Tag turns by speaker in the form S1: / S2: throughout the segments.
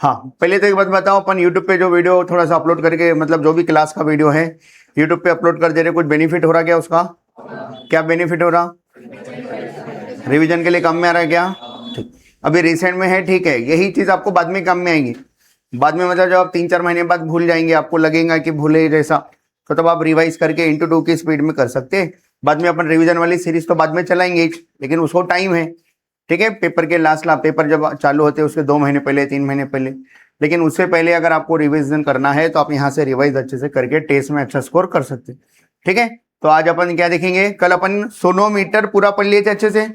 S1: हाँ, पहले तो एक बात बताओ, अपन यूट्यूब पे जो वीडियो थोड़ा सा अपलोड करके, मतलब जो भी क्लास का वीडियो है यूट्यूब पे अपलोड कर दे रहे, कुछ बेनिफिट हो रहा क्या उसका? क्या बेनिफिट हो रहा? रिवीजन के लिए काम में आ रहा है क्या? ठीक, अभी रिसेंट में है, ठीक है, यही चीज आपको बाद में काम में आएंगी। बाद में मतलब जब आप 3-4 महीने बाद भूल जाएंगे, आपको लगेगा कि भूले जैसा, तो तब आप रिवाइज करके इंटू 2 की स्पीड में कर सकते हैं। बाद में अपन रिवीजन वाली सीरीज तो बाद में चलाएंगे, लेकिन उसको टाइम है, ठीक है, पेपर के लास्ट पेपर जब चालू होते हैं उसके 2 महीने पहले, 3 महीने पहले। लेकिन उससे पहले अगर आपको रिवीजन करना है तो आप यहाँ से रिवाइज अच्छे से करके टेस्ट में अच्छा स्कोर कर सकते हैं, ठीक है। तो आज अपन क्या देखेंगे? कल अपन सोनोमीटर पूरा पढ़ लिए थे अच्छे से,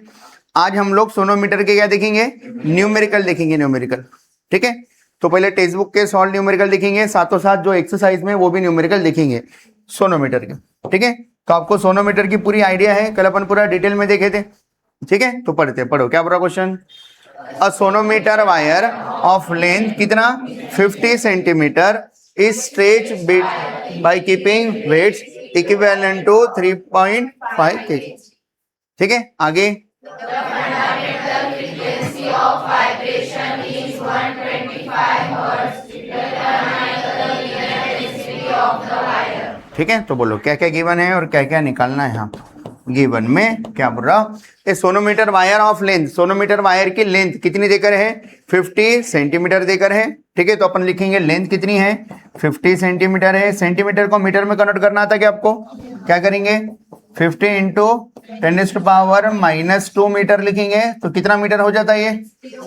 S1: आज हम लोग सोनोमीटर के क्या देखेंगे? न्यूमेरिकल देखेंगे, न्यूमेरिकल, ठीक है। तो पहले टेक्स्ट बुक के सॉल्व न्यूमेरिकल देखेंगे, साथों साथ जो एक्सरसाइज में वो भी न्यूमेरिकल देखेंगे सोनोमीटर के, ठीक है। तो आपको सोनोमीटर की पूरी आइडिया है, कल अपन पूरा डिटेल में देखे थे, ठीक है। तो पढ़ते पढ़ो, क्या पूरा question? A sonometer wire of length कितना? 50 centimetre is stretch by keeping weights equivalent to 3.5 kg, ठीक है। आगे ठीक है। तो बोलो क्या क्या गिवन है और क्या क्या निकालना है। यहाँ गिवन में क्या बोल रहा? A sonometer wire of length, sonometer wire की लेंथ कितनी देकर है? 50 सेंटीमीटर देकर है, ठीक है। तो अपन लिखेंगे लेंथ कितनी है? 50 सेंटीमीटर है। सेंटीमीटर को मीटर में कन्वर्ट करना था क्या आपको? क्या करेंगे? 50 इंटू 10⁻⁻² मीटर लिखेंगे, तो कितना मीटर हो जाता है ये?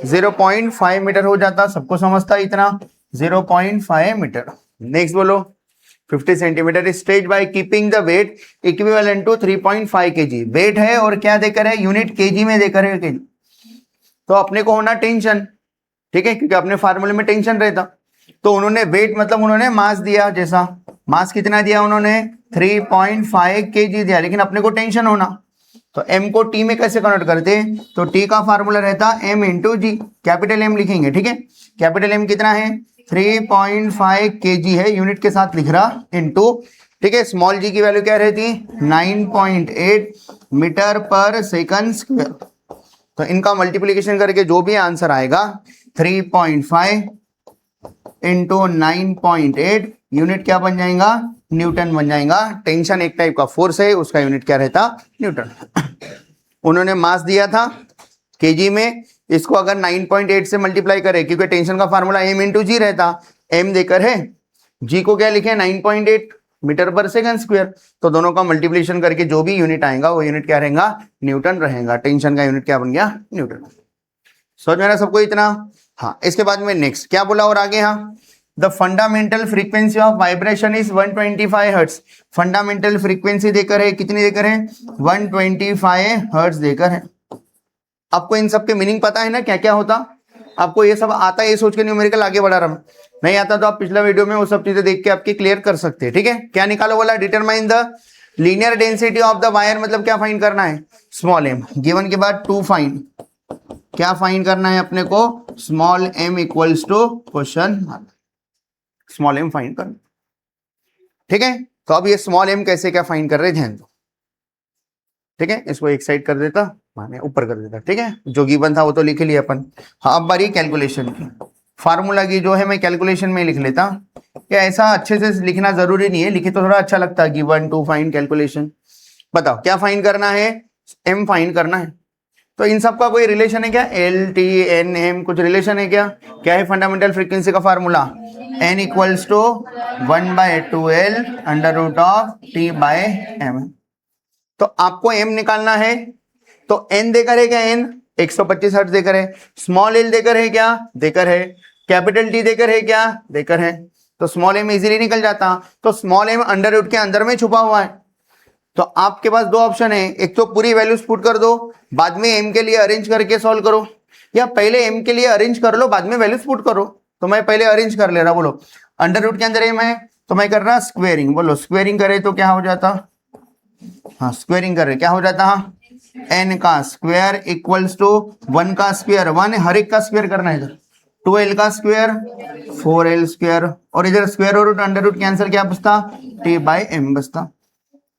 S1: 0.5 मीटर हो जाता, सबको समझता है इतना, 0.5 मीटर। नेक्स्ट बोलो, 50 centimetre stretch by keeping the weight equivalent to 3.5 kg। Weight है और क्या देकर है? यूनिट केजी में देकर है, केजी। तो अपने को होना टेंशन, ठीक है, क्योंकि अपने फार्मूले में टेंशन रहता। तो उन्होंने वेट मतलब उन्होंने मास दिया, जैसा मास कितना दिया उन्होंने? 3.5 kg दिया, लेकिन अपने को टेंशन होना, तो m को t में कैसे कन्वर्ट करते? तो t का फार्मूला रहता m इंटू जी, कैपिटल M लिखेंगे, ठीक है। कैपिटल M कितना है? 3.5 kg है, यूनिट के साथ लिख रहा, इंटू, ठीक है, स्मॉल जी की वैल्यू क्या रहती? 9.8 मीटर पर सेकंड स्क्वायर। तो इनका मल्टीप्लीकेशन करके जो भी आंसर आएगा 3.5 इंटू 9.8, यूनिट क्या बन जाएगा? न्यूटन बन जाएगा। टेंशन एक टाइप का फोर्स है, उसका यूनिट क्या रहता? न्यूटन। उन्होंने मास दिया था केजी में, इसको अगर 9.8 से मल्टीप्लाई करें, क्योंकि टेंशन का फार्मूला m इंटू जी रहता, m देकर है, g को क्या लिखे? 9.8 मीटर पर सेकंड स्क्वायर। तो दोनों का मल्टीप्लिकेशन करके जो भी यूनिट आएगा वो यूनिट क्या रहेगा? न्यूटन रहेगा। टेंशन का यूनिट क्या बन गया? न्यूटन। समझ में ना सबको इतना? हाँ, इसके बाद में नेक्स्ट क्या बोला और आगे? हाँ, the fundamental frequency of vibration is 125 hertz. Fundamental frequency देकर है, कितनी देकर है? 125 हर्ट्ज देकर है। आपको इन सब के मीनिंग पता है ना, क्या क्या होता? आपको ये सब आता है, ये सोच के न्यूमेरिकल आगे बढ़ा रहा हूं। नहीं आता तो आप पिछला वीडियो में वो सब चीजें देख के आपकी क्लियर कर सकते हैं, ठीक है। क्या निकालो बोला? Determine the linear density of the wire, मतलब क्या फाइंड करना है? स्मॉल m गिवन के बाद 2 फाइंड, क्या फाइंड करना है अपने को? Small m equals to question mark, small m find करना, ठीक है। तो अब ये स्मॉल m कैसे क्या फाइंड कर रहे ध्यान दो, ठीक है। इसको एक साइड कर देता, माने ऊपर कर देता, ठीक है। जो गिवन था वो तो लिख लिया अपन। हाँ, अब बारी कैलकुलेशन की। फार्मूला की जो है मैं कैलकुलेशन में लिख लेता, क्या ऐसा अच्छे से लिखना जरूरी नहीं है, लिखे तो थोड़ा अच्छा लगता है। गिवन 2 फाइंड कैलकुलेशन, बताओ क्या फाइंड करना है? m फाइंड करना है। तो इन सब का कोई रिलेशन है क्या? L T N M कुछ रिलेशन है क्या? क्या है फंडामेंटल फ्रीक्वेंसी का formula? n equals to 1/2L under root of T by M। तो आपको m निकालना है, तो n देकर है क्या? n 125 हर्ट्ज देकर है। स्मॉल l देकर है क्या? देकर है। कैपिटल T देकर है क्या? देकर है। तो स्मॉल m इजीली निकल जाता। तो स्मॉल m अंडर रूट के अंदर में छुपा हुआ है। तो आपके पास 2 ऑप्शन है, एक तो पूरी वैल्यूज पुट कर दो, बाद में m के लिए अरेंज करके सॉल्व करो, या पहले m के लिए अरेंज कर लो, बाद में वैल्यूज पुट करो। तो मैं पहले अरेंज कर ले रहा, बोलो अंडर रूट के अंदर m है तो मैं कर रहा स्क्वेयरिंग, बोलो स्क्वेयरिंग करे तो क्या हो जाता? हाँ, स्क्वेयरिंग करे क्या हो जाता? n का स्क्वायर इक्वल्स टू 1 का स्क्वायर, 1 हर एक का स्क्वायर करना है इधर, 2l का स्क्वायर 4l स्क्वायर, और इधर स्क्वायर और रूट अंडर रूट कैंसिल, क्या बचता? t बाय m बचता।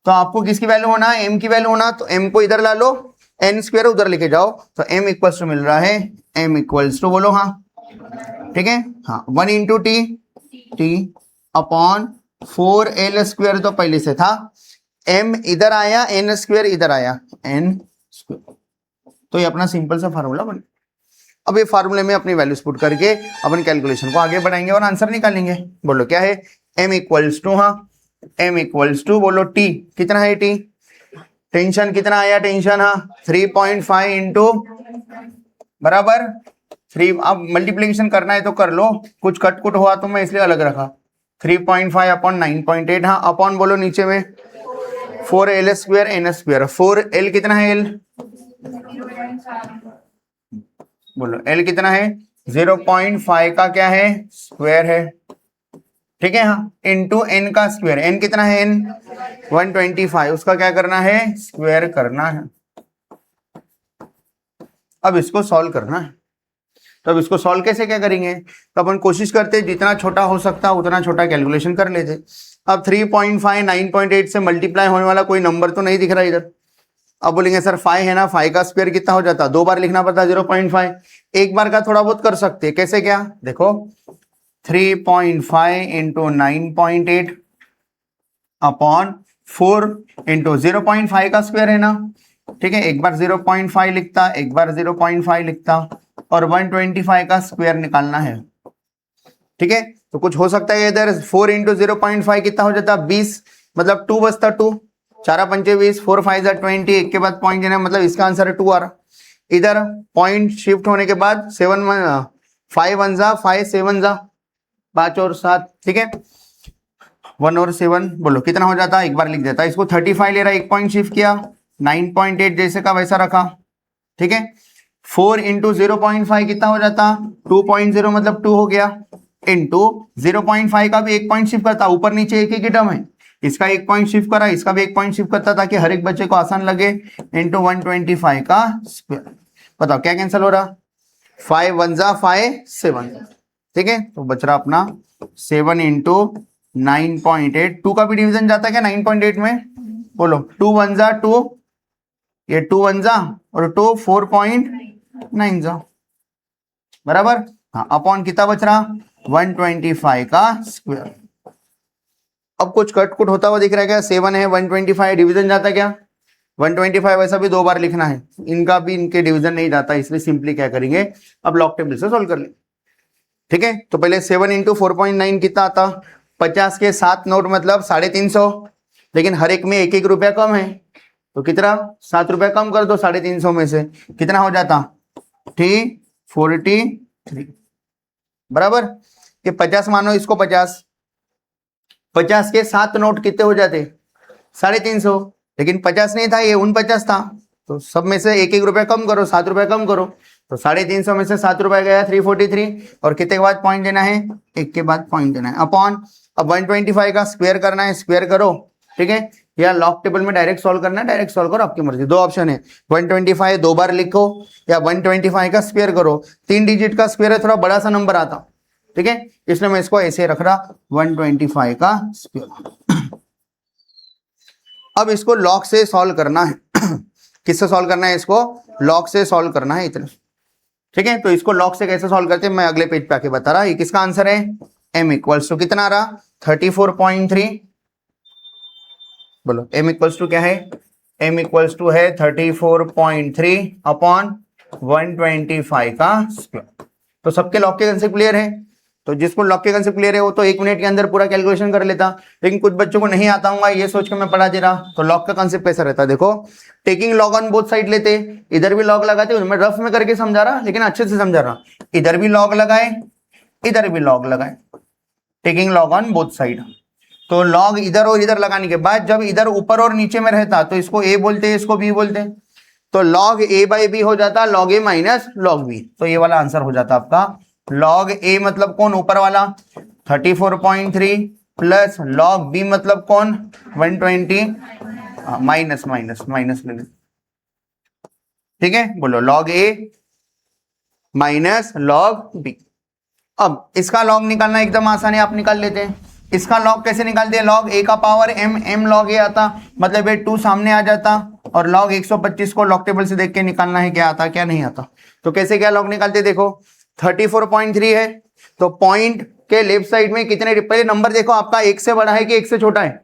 S1: तो आपको किसकी वैल्यू होना है? m की वैल्यू होना, तो m को इधर ला लो, n स्क्वायर उधर लेके जाओ, तो m इक्वल्स टू मिल रहा है, m इक्वल्स टू बोलो हाँ ठीक है। हाँ 1 into T, T upon 4l² तो पहले से था, m इधर आया, n² इधर आया, n²। तो ये अपना सिंपल सा फार्मूला बन। अब ये फार्मूले में अपनी वैल्यूज पुट करके अपन कैलकुलेशन को आगे बढ़ाएंगे और आंसर निकालेंगे। बोलो क्या है, m इक्वल्स टू, हाँ m इक्वल्स टू, बोलो t कितना है, t टेंशन कितना आया, टेंशन हाँ 3.5 इंटू बराबर 3। अब मल्टीप्लीकेशन करना है तो कर लो, कुछ कट कुट हुआ तो मैं इसलिए अलग रखा। 3.5 अपॉन 9.8, हाँ अपॉन बोलो नीचे में 4l² n²। 4l कितना है, l बोलो l कितना है, 0.5 का क्या है, स्क्वायर है, ठीक है। हाँ इंटू n का स्क्वायर, n कितना है, n 125, उसका क्या करना है, स्क्वायर करना है। अब इसको सॉल्व करना है, तो अब इसको सॉल्व कैसे क्या करेंगे, तो अपन कोशिश करते जितना छोटा हो सकता उतना छोटा कैलकुलेशन कर लेते। अब 3.5 9.8 से मल्टीप्लाई होने वाला कोई नंबर तो नहीं दिख रहा इधर। अब बोलेंगे सर 5 है ना, 5 का स्क्वायर कितना हो जाता, 2 बार लिखना पड़ता 0.5, एक बार का थोड़ा बहुत कर सकते, कैसे क्या देखो, 3.5 इंटू 9.8 अपॉन 4 इंटू 0.5 का स्क्वायर है ना, ठीक है। एक बार 0.5 लिखता, एक बार 0.5 लिखता, और 125 का स्क्वायर निकालना है, ठीक है। तो कुछ हो सकता है इधर 4 इंटू 0.5 कितना हो जाता, 20, मतलब 2 बचता, 2 4 पंचे 20, 4 5 20, एक के बाद पॉइंट देना, मतलब इसका आंसर है 2 आ रहा। इधर पॉइंट शिफ्ट होने के बाद 7 5 1 जा 5 7 जा 5 और 7, ठीक है। 1 और 7 बोलो कितना हो जाता, एक बार लिख देता। इसको 35 ले रहा, एक पॉइंट शिफ्ट किया, 9.8 जैसे का वैसा रखा, ठीक है। 4 इंटू 0.5 कितना हो जाता, 2.0 मतलब 2 हो गया, इंटू 0.5 का भी एक पॉइंट शिफ्ट करता, ऊपर नीचे एक ही टर्म है, इसका एक पॉइंट शिफ्ट करा, इसका भी एक पॉइंट शिफ्ट करता ताकि हर एक बच्चे को आसान लगे, इंटू 125 का स्क्वायर। बताओ क्या कैंसिल हो रहा, 5 1 जा 5 7, ठीक है। तो बच रहा अपना 7 इंटू 9.8, 2 का भी डिवीजन जाता है क्या 9.8 में, बोलो 2 1 जा 2, ये 2 1 जा और 2 4.9 जा, बराबर। हाँ अपॉन कितना बच रहा, 125 का स्क्वायर। अब कुछ कट कुट होता हुआ दिख रहा है क्या, 7 है 125 डिवीजन जाता क्या, 125 वैसा भी 2 बार लिखना है, इनका भी इनके डिवीजन नहीं जाता, इसलिए सिंपली क्या करेंगे, अब लॉग टेबल से सॉल्व कर ले, ठीक है। तो पहले 7 इंटू 4.9 कितना आता, 50 के 7 नोट मतलब 350, लेकिन हर एक में 1 रुपया कम है, तो कितना 7 रुपया कम कर दो 350 में से, कितना हो जाता 43, बराबर। ये 50 मानो, इसको 50 के 7 नोट कितने हो जाते 350, लेकिन 50 नहीं था, ये 49 था, तो सब में से 1 रुपया कम करो, 7 रुपया कम करो, तो 350 में से 7 रुपया गया 343, और कितने के बाद पॉइंट देना है, 1 के बाद पॉइंट देना है, अपॉन अब 125 का स्क्वायर करना है, स्क्वायर करो, ठीक है। या लॉग टेबल में डायरेक्ट सॉल्व करना है, डायरेक्ट सॉल्व करो, आपकी मर्जी, 2 ऑप्शन है, 125 2 बार लिखो या 125 का स्क्वायर करो, 3 डिजिट का स्क्वायर है, थोड़ा बड़ा सा नंबर आता, ठीक है, इसलिए मैं इसको ऐसे रख रहा 125 का स्क्वायर। अब इसको लॉग से सॉल्व करना है, किससे सॉल्व करना है, इसको लॉग से सॉल्व करना है इतना, ठीक है। तो इसको लॉग से कैसे सॉल्व करते हैं मैं अगले पेज पे आके बता रहा। ये किसका आंसर है, m इक्वल्स टू कितना आ रहा 34.3, बोलो m इक्वल्स टू क्या है, m इक्वल्स टू है 34.3 अपॉन 125 का स्क्वायर। तो सबके लॉग के कंसेप्ट क्लियर है, तो जिसको लॉग के कंसेप्ट क्लियर है वो तो 1 मिनट के अंदर पूरा कैलकुलेशन कर लेता, लेकिन कुछ बच्चों को नहीं आता होगा ये सोच के मैं पढ़ा दे रहा। तो लॉग का कंसेप्ट कैसा रहता है, देखो taking log on both side लेते, इधर भी लॉग लगाते, मैं रफ में करके समझा रहा लेकिन अच्छे से समझा रहा, इधर भी लॉग लगाए इधर भी लॉग लगाए, taking log on both side. तो लॉग इधर और इधर लगाने के बाद जब इधर ऊपर और नीचे में रहता तो इसको a बोलते हैं, इसको b बोलते हैं, तो लॉग a बाई बी हो जाता log a minus log b, तो ये वाला आंसर हो जाता आपका लॉग a मतलब कौन ऊपर वाला 34.3 प्लस लॉग b मतलब कौन 120 माइनस माइनस माइनस ले, ठीक है, बोलो log a minus log b। अब इसका लॉग निकालना एकदम आसान है, आप निकाल लेते हैं। इसका लॉग कैसे निकालते हैं, लॉग a का पावर m लॉग a आता, मतलब ये 2 सामने आ जाता, और लॉग 125 को लॉग टेबल से देख के निकालना है क्या आता क्या नहीं आता। तो कैसे क्या लॉग निकालते, देखो 34.3 है तो पॉइंट के लेफ्ट साइड में कितने, पहले नंबर देखो आपका एक से बड़ा है कि एक से छोटा है,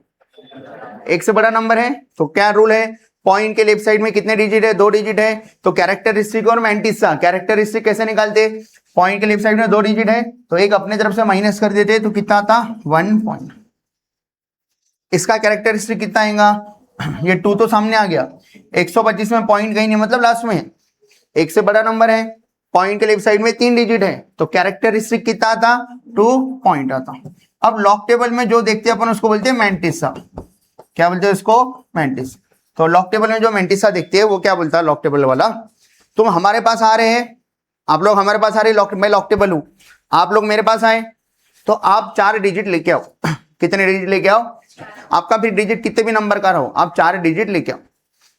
S1: एक से बड़ा नंबर है, तो क्या रूल है, पॉइंट के लेफ्ट साइड में कितने डिजिट है, 2 डिजिट है, तो कैरेक्टरिस्टिक और मैंटिसा, कैरेक्टरिस्टिक कैसे निकालते, पॉइंट के लेफ्ट साइड में 2 डिजिट है तो एक अपने तरफ से माइनस कर देते, तो कितना आता 1 पॉइंट, इसका कैरेक्टरिस्टिक कितना आएगा, ये 2 तो सामने आ गया, 125 में पॉइंट कहीं नहीं मतलब लास्ट में, एक से बड़ा नंबर है, पॉइंट के लेफ्ट साइड में 3 डिजिट है, तो कैरेक्टरिस्टिक कितना आता 2 पॉइंट आता। अब लॉग टेबल में जो देखते हैं अपन उसको बोलते हैं मैंटिसा, क्या बोलते हैं उसको, मैंटिस। तो लॉग टेबल में जो मैंटिसा देखते हैं वो क्या बोलता है लॉग टेबल वाला, तुम हमारे पास आ रहे हैं, आप लोग हमारे पास आ रहे हैं, मैं लॉग टेबल हूं, आप लोग मेरे पास आए तो आप 4 डिजिट लेके आओ, कितने डिजिट लेके आओ, आपका फिर डिजिट कितने भी नंबर का रहो आप 4 डिजिट लेके आओ,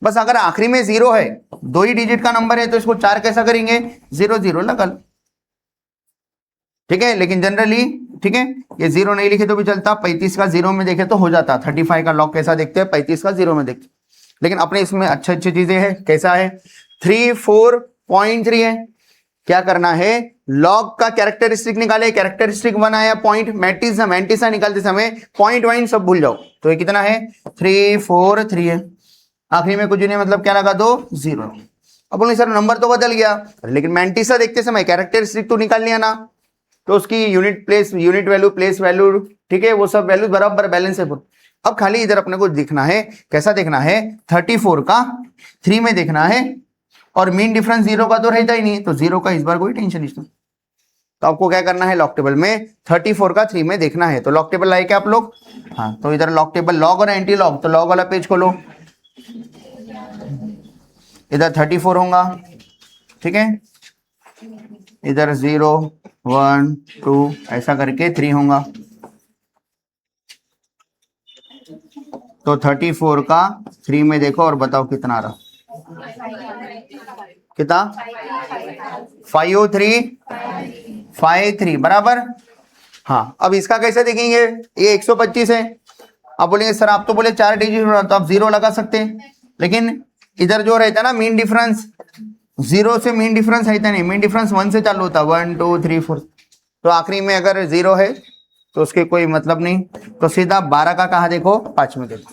S1: बस अगर आखिरी में 0 है, 2 ही डिजिट का नंबर है तो इसको 4 कैसा करेंगे, 0 0 लगा लो, ठीक है, लेकिन जनरली ठीक है ये 0 नहीं लिखे तो भी चलता, 35 का 0 में देखे तो हो जाता, 35 का लॉग कैसा देखते हैं, 35 का 0 में देखते, लेकिन अपने इसमें अच्छी अच्छी चीजें हैं, कैसा है 3 4.3 है, क्या करना है, लॉग का कैरेक्टरिस्टिक निकाले, कैरेक्टरिस्टिक 1 आया, पॉइंट मैंटिसा निकालते समय पॉइंट वाइन सब भूल जाओ, तो ये कितना है 3 4 3 है, आखिरी में कुछ नहीं मतलब क्या लगा दो 0, अब बोले सर नंबर तो बदल गया, लेकिन मैंटिसा देखते समय कैरेक्टरिस्टिक तो निकाल लिया ना, तो उसकी unit place, unit value, place value, ठीक है वो सब वैल्यू बराबर बैलेंस है। अब खाली इधर अपने को देखना है, कैसा देखना है 34 का 3 में देखना है, और मीन डिफरेंस 0 का तो रहता ही नहीं, तो 0 का इस बार कोई टेंशन नहीं, तो आपको क्या करना है लॉग टेबल में 34 का 3 में देखना है, तो लॉग टेबल लाए क्या आप लोग, हाँ तो इधर लॉग टेबल लॉग और एंटी लॉग, तो लॉग वाला पेज खोलो, इधर 34 होगा, ठीक है, इधर 0 1 2 ऐसा करके 3 होगा, तो 34 का 3 में देखो और बताओ कितना आ रहा, कितना 503 बराबर, हाँ अब इसका कैसे देखेंगे, ये 125 है, आप बोलेंगे सर आप तो बोले 4 डिजिट हो रहा, तो आप 0 लगा सकते हैं, लेकिन इधर जो रहता है ना मीन डिफरेंस, 0 से मीन डिफरेंस रहता नहीं, मीन डिफरेंस 1 से चालू होता, 1 2 3 4, तो आखिरी में अगर 0 है तो उसके कोई मतलब नहीं, तो सीधा 12 का कहा देखो 5 में देखो,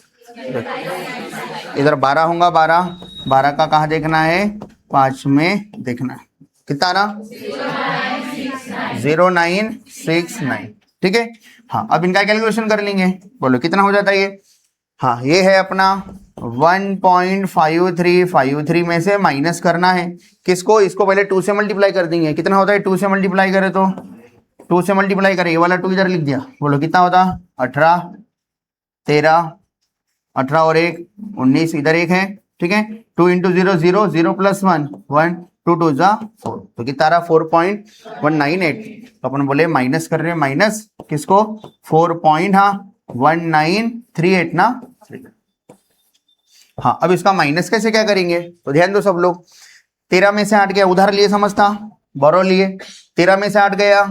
S1: इधर 12 होगा, 12 का कहा देखना है 5 में देखना है, कितना ना 0969, ठीक है, हाँ अब इनका कैलकुलेशन कर लेंगे, बोलो कितना हो जाता है ये, हाँ ये है अपना 1.5353 में से माइनस करना है किसको, इसको पहले 2 से मल्टीप्लाई कर देंगे, कितना होता है 2 से मल्टीप्लाई करे तो 2 से मल्टीप्लाई करें, ये वाला 2 इधर लिख दिया, बोलो कितना होता 18 13 18 और 1 19, इधर 1 है, ठीक है, 2 इंटू 0 0 0 प्लस 1 1 2 2 जा 4, तो कितना रहा 4.198, तो अपन बोले माइनस कर रहे हैं, माइनस किसको 4.1938 ना, हाँ अब इसका माइनस कैसे क्या करेंगे, तो ध्यान दो सब लोग, 13 में से 8 गया, उधार लिए समझता, बोरो लिए, 13 में से 8 गया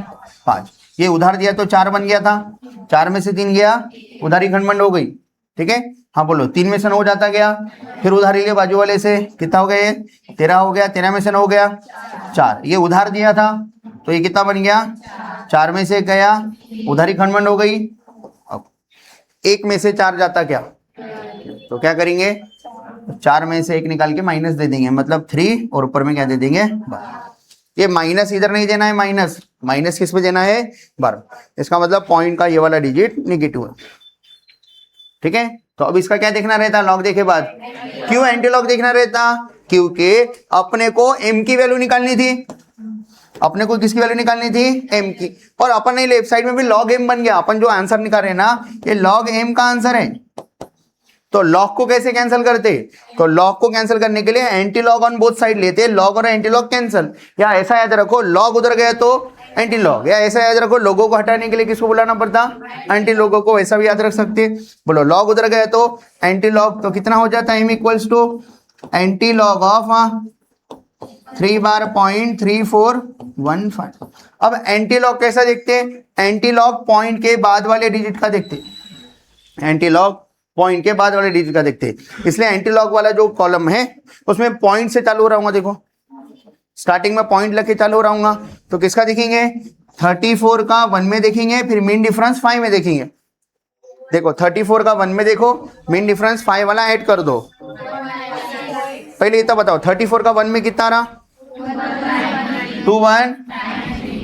S1: 5, ये उधार दिया तो 4 बन गया था, 4 में से 3 गया, उधारी खंडमंड हो गई, ठीक है, हाँ बोलो 3 में से 9 जाता गया, फिर उधारी लिए बाजू वाले से, कितना हो गया 13 हो गया, 13 में से 9 हो गया 4, ये उधार दिया था तो ये कितना बन गया 4 में से गया, उधारी खंडमंड हो गई, अब 1 में से 4 जाता क्या, तो क्या करेंगे 4 में से 1 निकाल के माइनस दे देंगे, मतलब 3 और ऊपर में क्या दे देंगे 12, ये माइनस इधर नहीं देना है, माइनस माइनस किस पे देना है 12, इसका मतलब पॉइंट का ये वाला डिजिट नेगेटिव है, ठीक है, तो अब इसका क्या देखना रहता लॉग देखे बाद, क्यों एंटी लॉग देखना रहता, क्योंकि अपने को m की वैल्यू निकालनी थी, अपने को किसकी वैल्यू निकालनी थी m की, और अपन ने लेफ्ट साइड में भी log m बन गया, अपन जो आंसर निकाल रहे हैं ना ये log m का आंसर है, तो log को कैसे कैंसिल करते, तो log को कैंसिल करने के लिए anti log on both side लेते, log और एंटी लॉग कैंसिल, या ऐसा याद रखो log उधर गया तो एंटी लॉग, या ऐसा याद रखो लोगों को हटाने के लिए किसको बुलाना पड़ता एंटी लोगों को, ऐसा भी याद रख सकते, बोलो log उधर गया तो एंटी लॉग, तो कितना हो जाता है m equals to anti log of 3 bar 0.3415, अब एंटी लॉग कैसा देखते हैं, एंटी लॉग पॉइंट के बाद वाले डिजिट का देखते, एंटी लॉग पॉइंट के बाद वाले डिजिट का देखते, इसलिए एंटी लॉग वाला जो कॉलम है उसमें पॉइंट से चालू हो रहा हूँ, देखो स्टार्टिंग में पॉइंट लग के चालू हो रहा हूँ, तो किसका देखेंगे 34 का 1 में देखेंगे, फिर मीन डिफरेंस 5 में देखेंगे। देखो 34 का 1 में देखो, मीन डिफरेंस 5 वाला ऐड कर दो। पहले इतना बताओ 34 का 1 में कितना रहा? 2 1।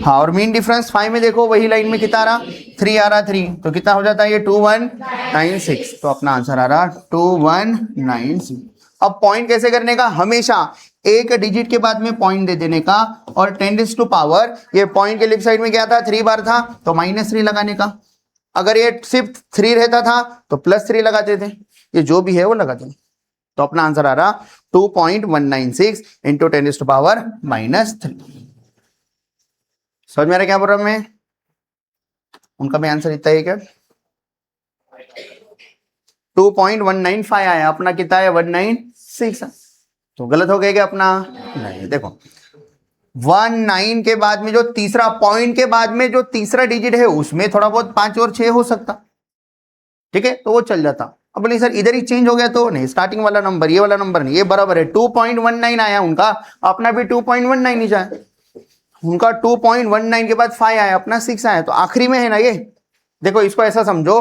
S1: हाँ, और मीन डिफरेंस 5 में देखो, वही लाइन में कितना रहा? 3 आ रहा, 3। तो कितना हो जाता है ये? 2196। तो अपना आंसर आ रहा 2196। अब पॉइंट कैसे करने का? हमेशा एक डिजिट के बाद में पॉइंट दे देने का, और 10 टू पावर, ये पॉइंट के लेफ्ट साइड में क्या था? 3 बार था, तो -3 लगाने का। अगर ये सिर्फ 3 रहता था तो +3 लगाते थे। ये जो भी है वो लगाते थे। तो अपना आंसर आ रहा 2196 इंटू 10 टू पावर -3। समझ में आ रहा क्या बोल रहा मैं? उनका भी आंसर इतना है क्या? 2.195 आया, अपना कितना है? 196। तो गलत हो गया क्या अपना? नहीं। देखो 19 के बाद में जो तीसरा पॉइंट के बाद में जो तीसरा डिजिट है उसमें थोड़ा बहुत 5 और 6 हो सकता, ठीक है, तो वो चल जाता। अब बोलिए सर इधर ही चेंज हो गया तो नहीं, स्टार्टिंग वाला नंबर ये वाला नंबर नहीं, ये बराबर है। 2.19 आया उनका, अपना भी 2.19 ही जाए। उनका 2.19 के बाद 5 आया, अपना 6 आया, तो आखिरी में है ना ये। देखो इसको ऐसा समझो,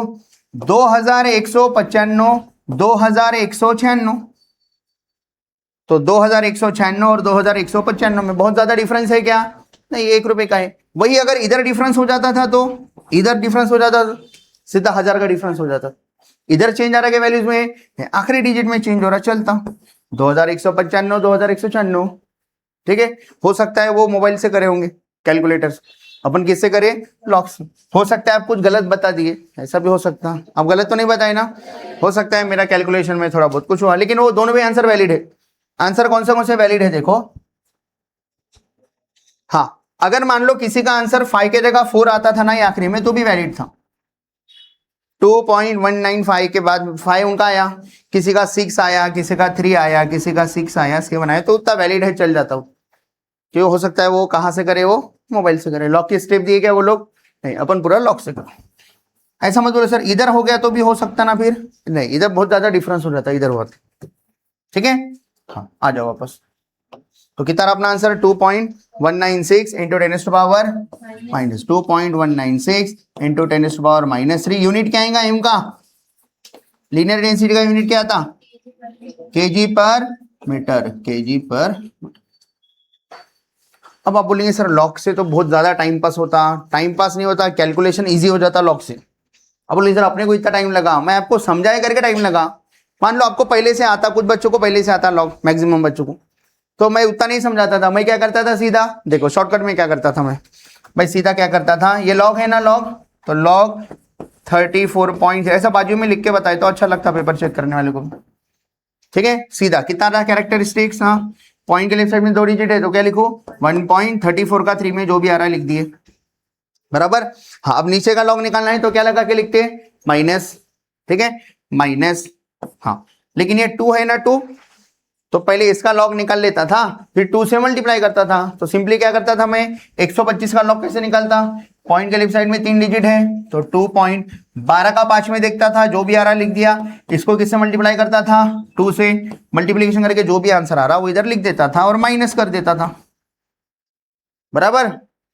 S1: 2195 2196, तो 2196 और 2195 में बहुत ज्यादा डिफरेंस है क्या? नहीं, 1 रुपए का है। वही अगर इधर डिफरेंस हो जाता था तो इधर डिफरेंस हो जाता, सीधा 1000 का डिफरेंस हो जाता। इधर चेंज आ रहा है वैल्यूज में, आखिरी डिजिट में चेंज हो रहा, चलता 2195 2196, ठीक है। हो सकता है वो मोबाइल से करे होंगे कैलकुलेटर, अपन किससे करें? लॉक से। हो सकता है आप कुछ गलत बता दिए, ऐसा भी हो सकता है। आप गलत तो नहीं बताए ना? हो सकता है मेरा कैलकुलेशन में थोड़ा बहुत कुछ हुआ, लेकिन वो दोनों भी आंसर वैलिड है। आंसर कौन से वैलिड है देखो। हाँ, अगर मान लो किसी का आंसर 5 के जगह 4 आता था ना ये आखिरी में, तो भी वैलिड था। 2.195 के बाद 5 उनका आया, किसी का 6 आया, किसी का 3 आया, किसी का 6 आया, 7 आया, तो उतना वैलिड है, चल जाता हूँ। क्यों? हो सकता है वो कहाँ से करे? वो मोबाइल से करे। लॉक की स्टेप दिए क्या वो लोग? नहीं, अपन पूरा लॉक से करो। ऐसा मत बोलो सर इधर हो गया तो भी हो सकता ना, फिर नहीं, इधर बहुत ज्यादा डिफरेंस हो जाता है, इधर बहुत, ठीक है। हाँ, आ जाओ वापस। तो कितना अपना answer? 2.196 into 10 to power minus 2.196 into 10 to power -3। Unit क्या आएगा एम का? लीनियर डेंसिटी का यूनिट क्या था? केजी पर मीटर, केजी पर। अब आप बोलेंगे सर लॉक से तो बहुत ज्यादा टाइम पास होता। टाइम पास नहीं होता, कैलकुलेशन इजी हो जाता लॉक से। अब बोलेंगे सर अपने को इतना टाइम लगा, मैं आपको समझाए करके टाइम लगा। मान लो आपको पहले से आता, कुछ बच्चों को पहले से आता लॉक, मैक्सिमम बच्चों को, तो मैं उतना नहीं समझाता था। मैं क्या करता था सीधा, देखो शॉर्टकट में क्या करता था मैं भाई, सीधा क्या करता था, ये लॉग है ना लॉग, तो लॉग 34 पॉइंट ऐसा बाजू में लिख के बताए तो अच्छा लगता पेपर चेक करने वाले को, ठीक है। सीधा कितना रहा कैरेक्टरिस्टिक्स? हाँ, पॉइंट के लेफ्ट साइड में 2 डिजिट है तो क्या लिखो? 1.34 का 3 में जो भी आ रहा है लिख दिए, बराबर। हाँ, अब नीचे का लॉग निकालना है तो क्या लगा के लिखते? माइनस, ठीक है, माइनस। हाँ, लेकिन ये 2 है ना 2, तो पहले इसका लॉग निकाल लेता था, फिर 2 से मल्टीप्लाई करता था। तो सिंपली क्या करता था मैं, 125 का लॉग कैसे निकालता? पॉइंट के लेफ्ट साइड में 3 डिजिट है तो 2.12 का 5 में देखता था, जो भी आ रहा लिख दिया। इसको किससे मल्टीप्लाई करता था? 2 से मल्टीप्लीकेशन करके जो भी आंसर आ रहा वो इधर लिख देता था और माइनस कर देता था, बराबर।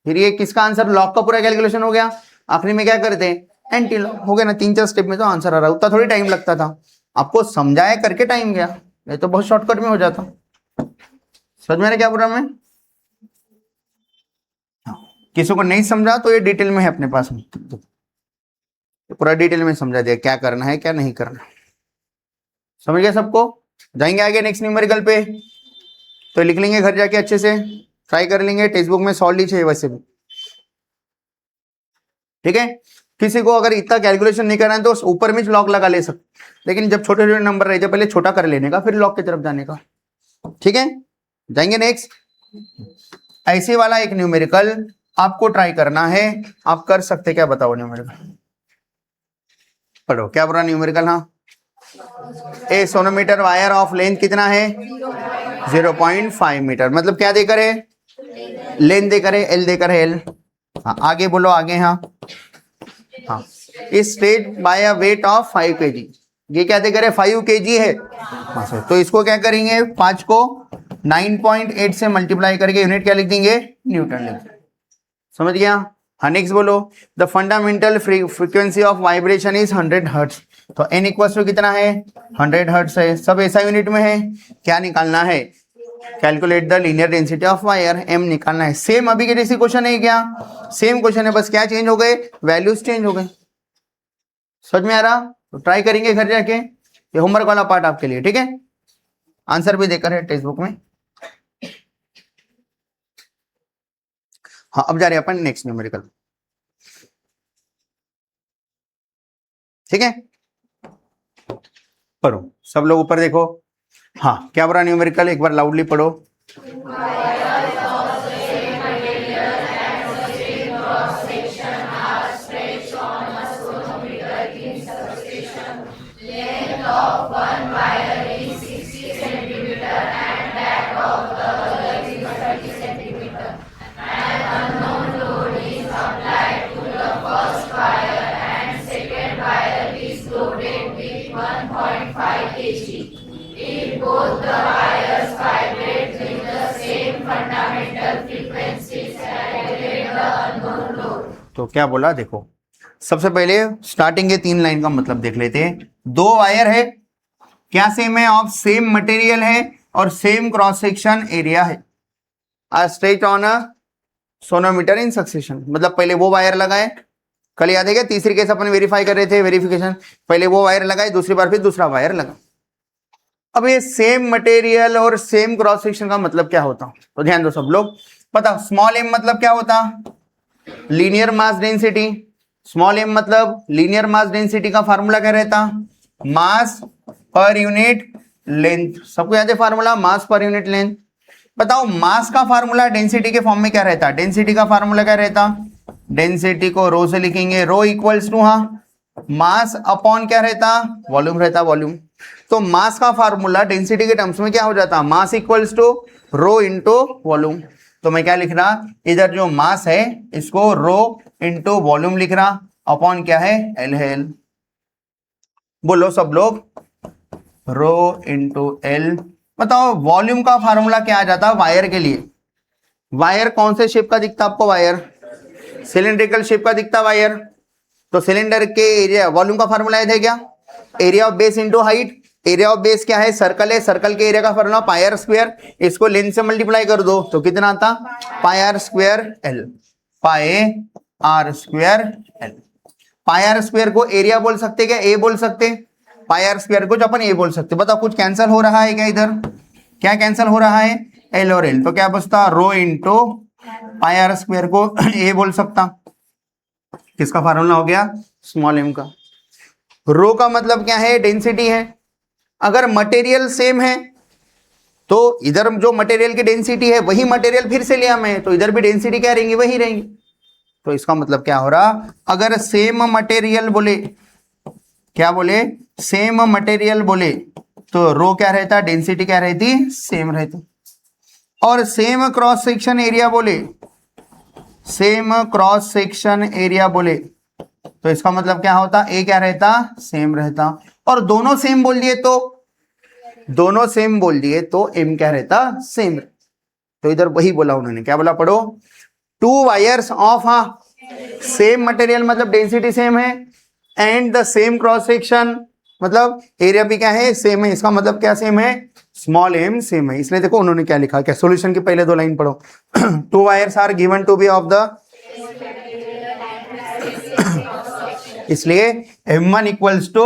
S1: फिर ये किसका आंसर? लॉग का पूरा कैलकुलेशन हो गया। आखिरी में क्या करते हैं? एंटी लॉग हो गया ना। 3-4 स्टेप में तो आंसर आ रहा, उतना थोड़ी टाइम लगता था। आपको समझाया करके टाइम गया, नहीं तो बहुत शॉर्टकट में हो जाता। समझ में क्या बोल रहा मैं? हाँ, किसी को नहीं समझा तो ये डिटेल में है अपने पास में, पूरा डिटेल में समझा दिया क्या करना है क्या नहीं करना। समझ गया सबको? जाएंगे आगे नेक्स्ट न्यूमेरिकल पे, तो लिख लेंगे घर जाके अच्छे से, ट्राई कर लेंगे। टेक्स्ट बुक में सॉल्व लीजिए वैसे भी, ठीक है। किसी को अगर इतना कैलकुलेशन नहीं करना है तो ऊपर में लॉक लगा ले सकते, लेकिन जब छोटे छोटे नंबर रहते पहले छोटा कर लेने का, फिर लॉक की तरफ जाने का, ठीक है। जाएंगे नेक्स्ट। ऐसे वाला एक न्यूमेरिकल आपको ट्राई करना है, आप कर सकते, क्या बताओ न्यूमेरिकल पढ़ो, क्या बोला न्यूमेरिकल? हाँ, ए सोनोमीटर वायर ऑफ लेंथ कितना है? 0.5 मीटर। मतलब क्या देकर है? लेंथ देकर है, एल देकर है, एल। हाँ, आगे बोलो आगे। हाँ हाँ, इस stage by a weight of 5 kg। ये क्या देकर है? 5 kg है। हाँ सर, तो इसको क्या करेंगे? 5 को 9.8 से मल्टीप्लाई करके यूनिट क्या लिख देंगे? न्यूटन लिख देंगे। समझ गया? हाँ नेक्स्ट बोलो, the fundamental frequency of vibration is 100 hertz. तो एन इक्वल टू कितना है 100 हर्ट्ज है, सब ऐसा यूनिट में है। क्या निकालना है, calculate the linear density of wire, M निकालना है। सेम अभी के जैसे क्वेश्चन है क्या, सेम क्वेश्चन है, बस क्या चेंज हो गए, वैल्यूज चेंज हो गए। समझ में आ रहा, तो ट्राई करेंगे घर जाके, ये होमवर्क वाला पार्ट आपके लिए, ठीक है। आंसर भी देकर है टेक्स्ट बुक में। हाँ अब जा रहे हैं अपन नेक्स्ट न्यूमेरिकल, ठीक है। पढ़ो सब लोग ऊपर देखो। हाँ क्या बुरा न्यूमेरिकल, एक बार लाउडली पढ़ो। तो क्या बोला देखो, सबसे पहले स्टार्टिंग के 3 लाइन का मतलब देख लेते हैं। 2 वायर है, क्या सेम है, ऑफ सेम मटेरियल है और सेम क्रॉस सेक्शन एरिया है, are stretch on a sonometer in succession. मतलब पहले वो वायर लगाए, कल याद है क्या तीसरी केस अपन वेरीफाई कर रहे थे, वेरिफिकेशन, पहले वो वायर लगाए, दूसरी बार फिर दूसरा वायर लगा। अब ये सेम मटेरियल और सेम क्रॉस सेक्शन का मतलब क्या होता, तो ध्यान दो सब लोग। पता स्मॉल एम मतलब क्या होता, linear mass density. Small M मतलब लीनियर मास डेंसिटी का फार्मूला क्या रहता, मास पर यूनिट लेंथ। सबको याद है फार्मूला, मास पर यूनिट लेंथ। बताओ मास का फार्मूला डेंसिटी के फॉर्म में क्या रहता, डेंसिटी का फार्मूला क्या रहता, डेंसिटी को रो से लिखेंगे, रो इक्वल्स टू हाँ मास अपॉन क्या रहता, वॉल्यूम रहता, वॉल्यूम। तो मास का फार्मूला डेंसिटी के टर्म्स में क्या हो जाता, mass equals to rho into volume. तो मैं क्या लिख रहा, इधर जो मास है इसको रो इंटू वॉल्यूम लिख रहा, अपॉन क्या है एल है एल। बोलो सब लोग, रो इंटू एल। बताओ वॉल्यूम का फार्मूला क्या आ जाता वायर के लिए, वायर कौन से शेप का दिखता आपको, वायर सिलिंड्रिकल शेप का दिखता वायर। तो सिलेंडर के एरिया, वॉल्यूम का फार्मूला याद है क्या, area of base into height. Area of base क्या है, सर्कल है, सर्कल के एरिया का फार्मूला पाई आर स्क्वायर, इसको लेंथ से मल्टीप्लाई कर दो तो कितना आता, pi r square l, pi r square l. Pi r square को एरिया बोल सकते क्या, ए बोल सकते, पाई आर स्क्वायर को जो अपन ए बोल सकते। बताओ कुछ कैंसिल हो रहा है क्या, इधर क्या कैंसिल हो रहा है, एल और एल। तो क्या बचता, rho into pi r square को ए बोल सकता, किसका फार्मूला हो गया, स्मॉल एम का। रो का मतलब क्या है, डेंसिटी है। अगर मटेरियल सेम है तो इधर जो मटेरियल की डेंसिटी है वही मटेरियल फिर से लिया मैं, तो इधर भी डेंसिटी क्या रहेंगी, वही रहेंगी। तो इसका मतलब क्या हो रहा, अगर सेम मटेरियल बोले, क्या बोले, सेम मटेरियल बोले तो रो क्या रहता, डेंसिटी क्या रहती, सेम रहती। और सेम क्रॉस सेक्शन एरिया बोले, सेम क्रॉस सेक्शन एरिया बोले तो इसका मतलब क्या होता, ए क्या रहता, सेम रहता। और दोनों सेम बोल दिए तो, दोनों सेम बोल दिए तो एम क्या रहता, सेम। तो इधर वही बोला उन्होंने, क्या बोला पढ़ो, 2 वायर्स ऑफ सेम मटेरियल मतलब डेंसिटी सेम है, and the same cross section मतलब एरिया भी क्या है, सेम है। इसका मतलब क्या सेम है, स्मॉल एम सेम है। इसलिए देखो उन्होंने क्या लिखा, क्या सॉल्यूशन की पहले 2 लाइन पढ़ो। 2 wires are given to be of the, इसलिए m1 equals to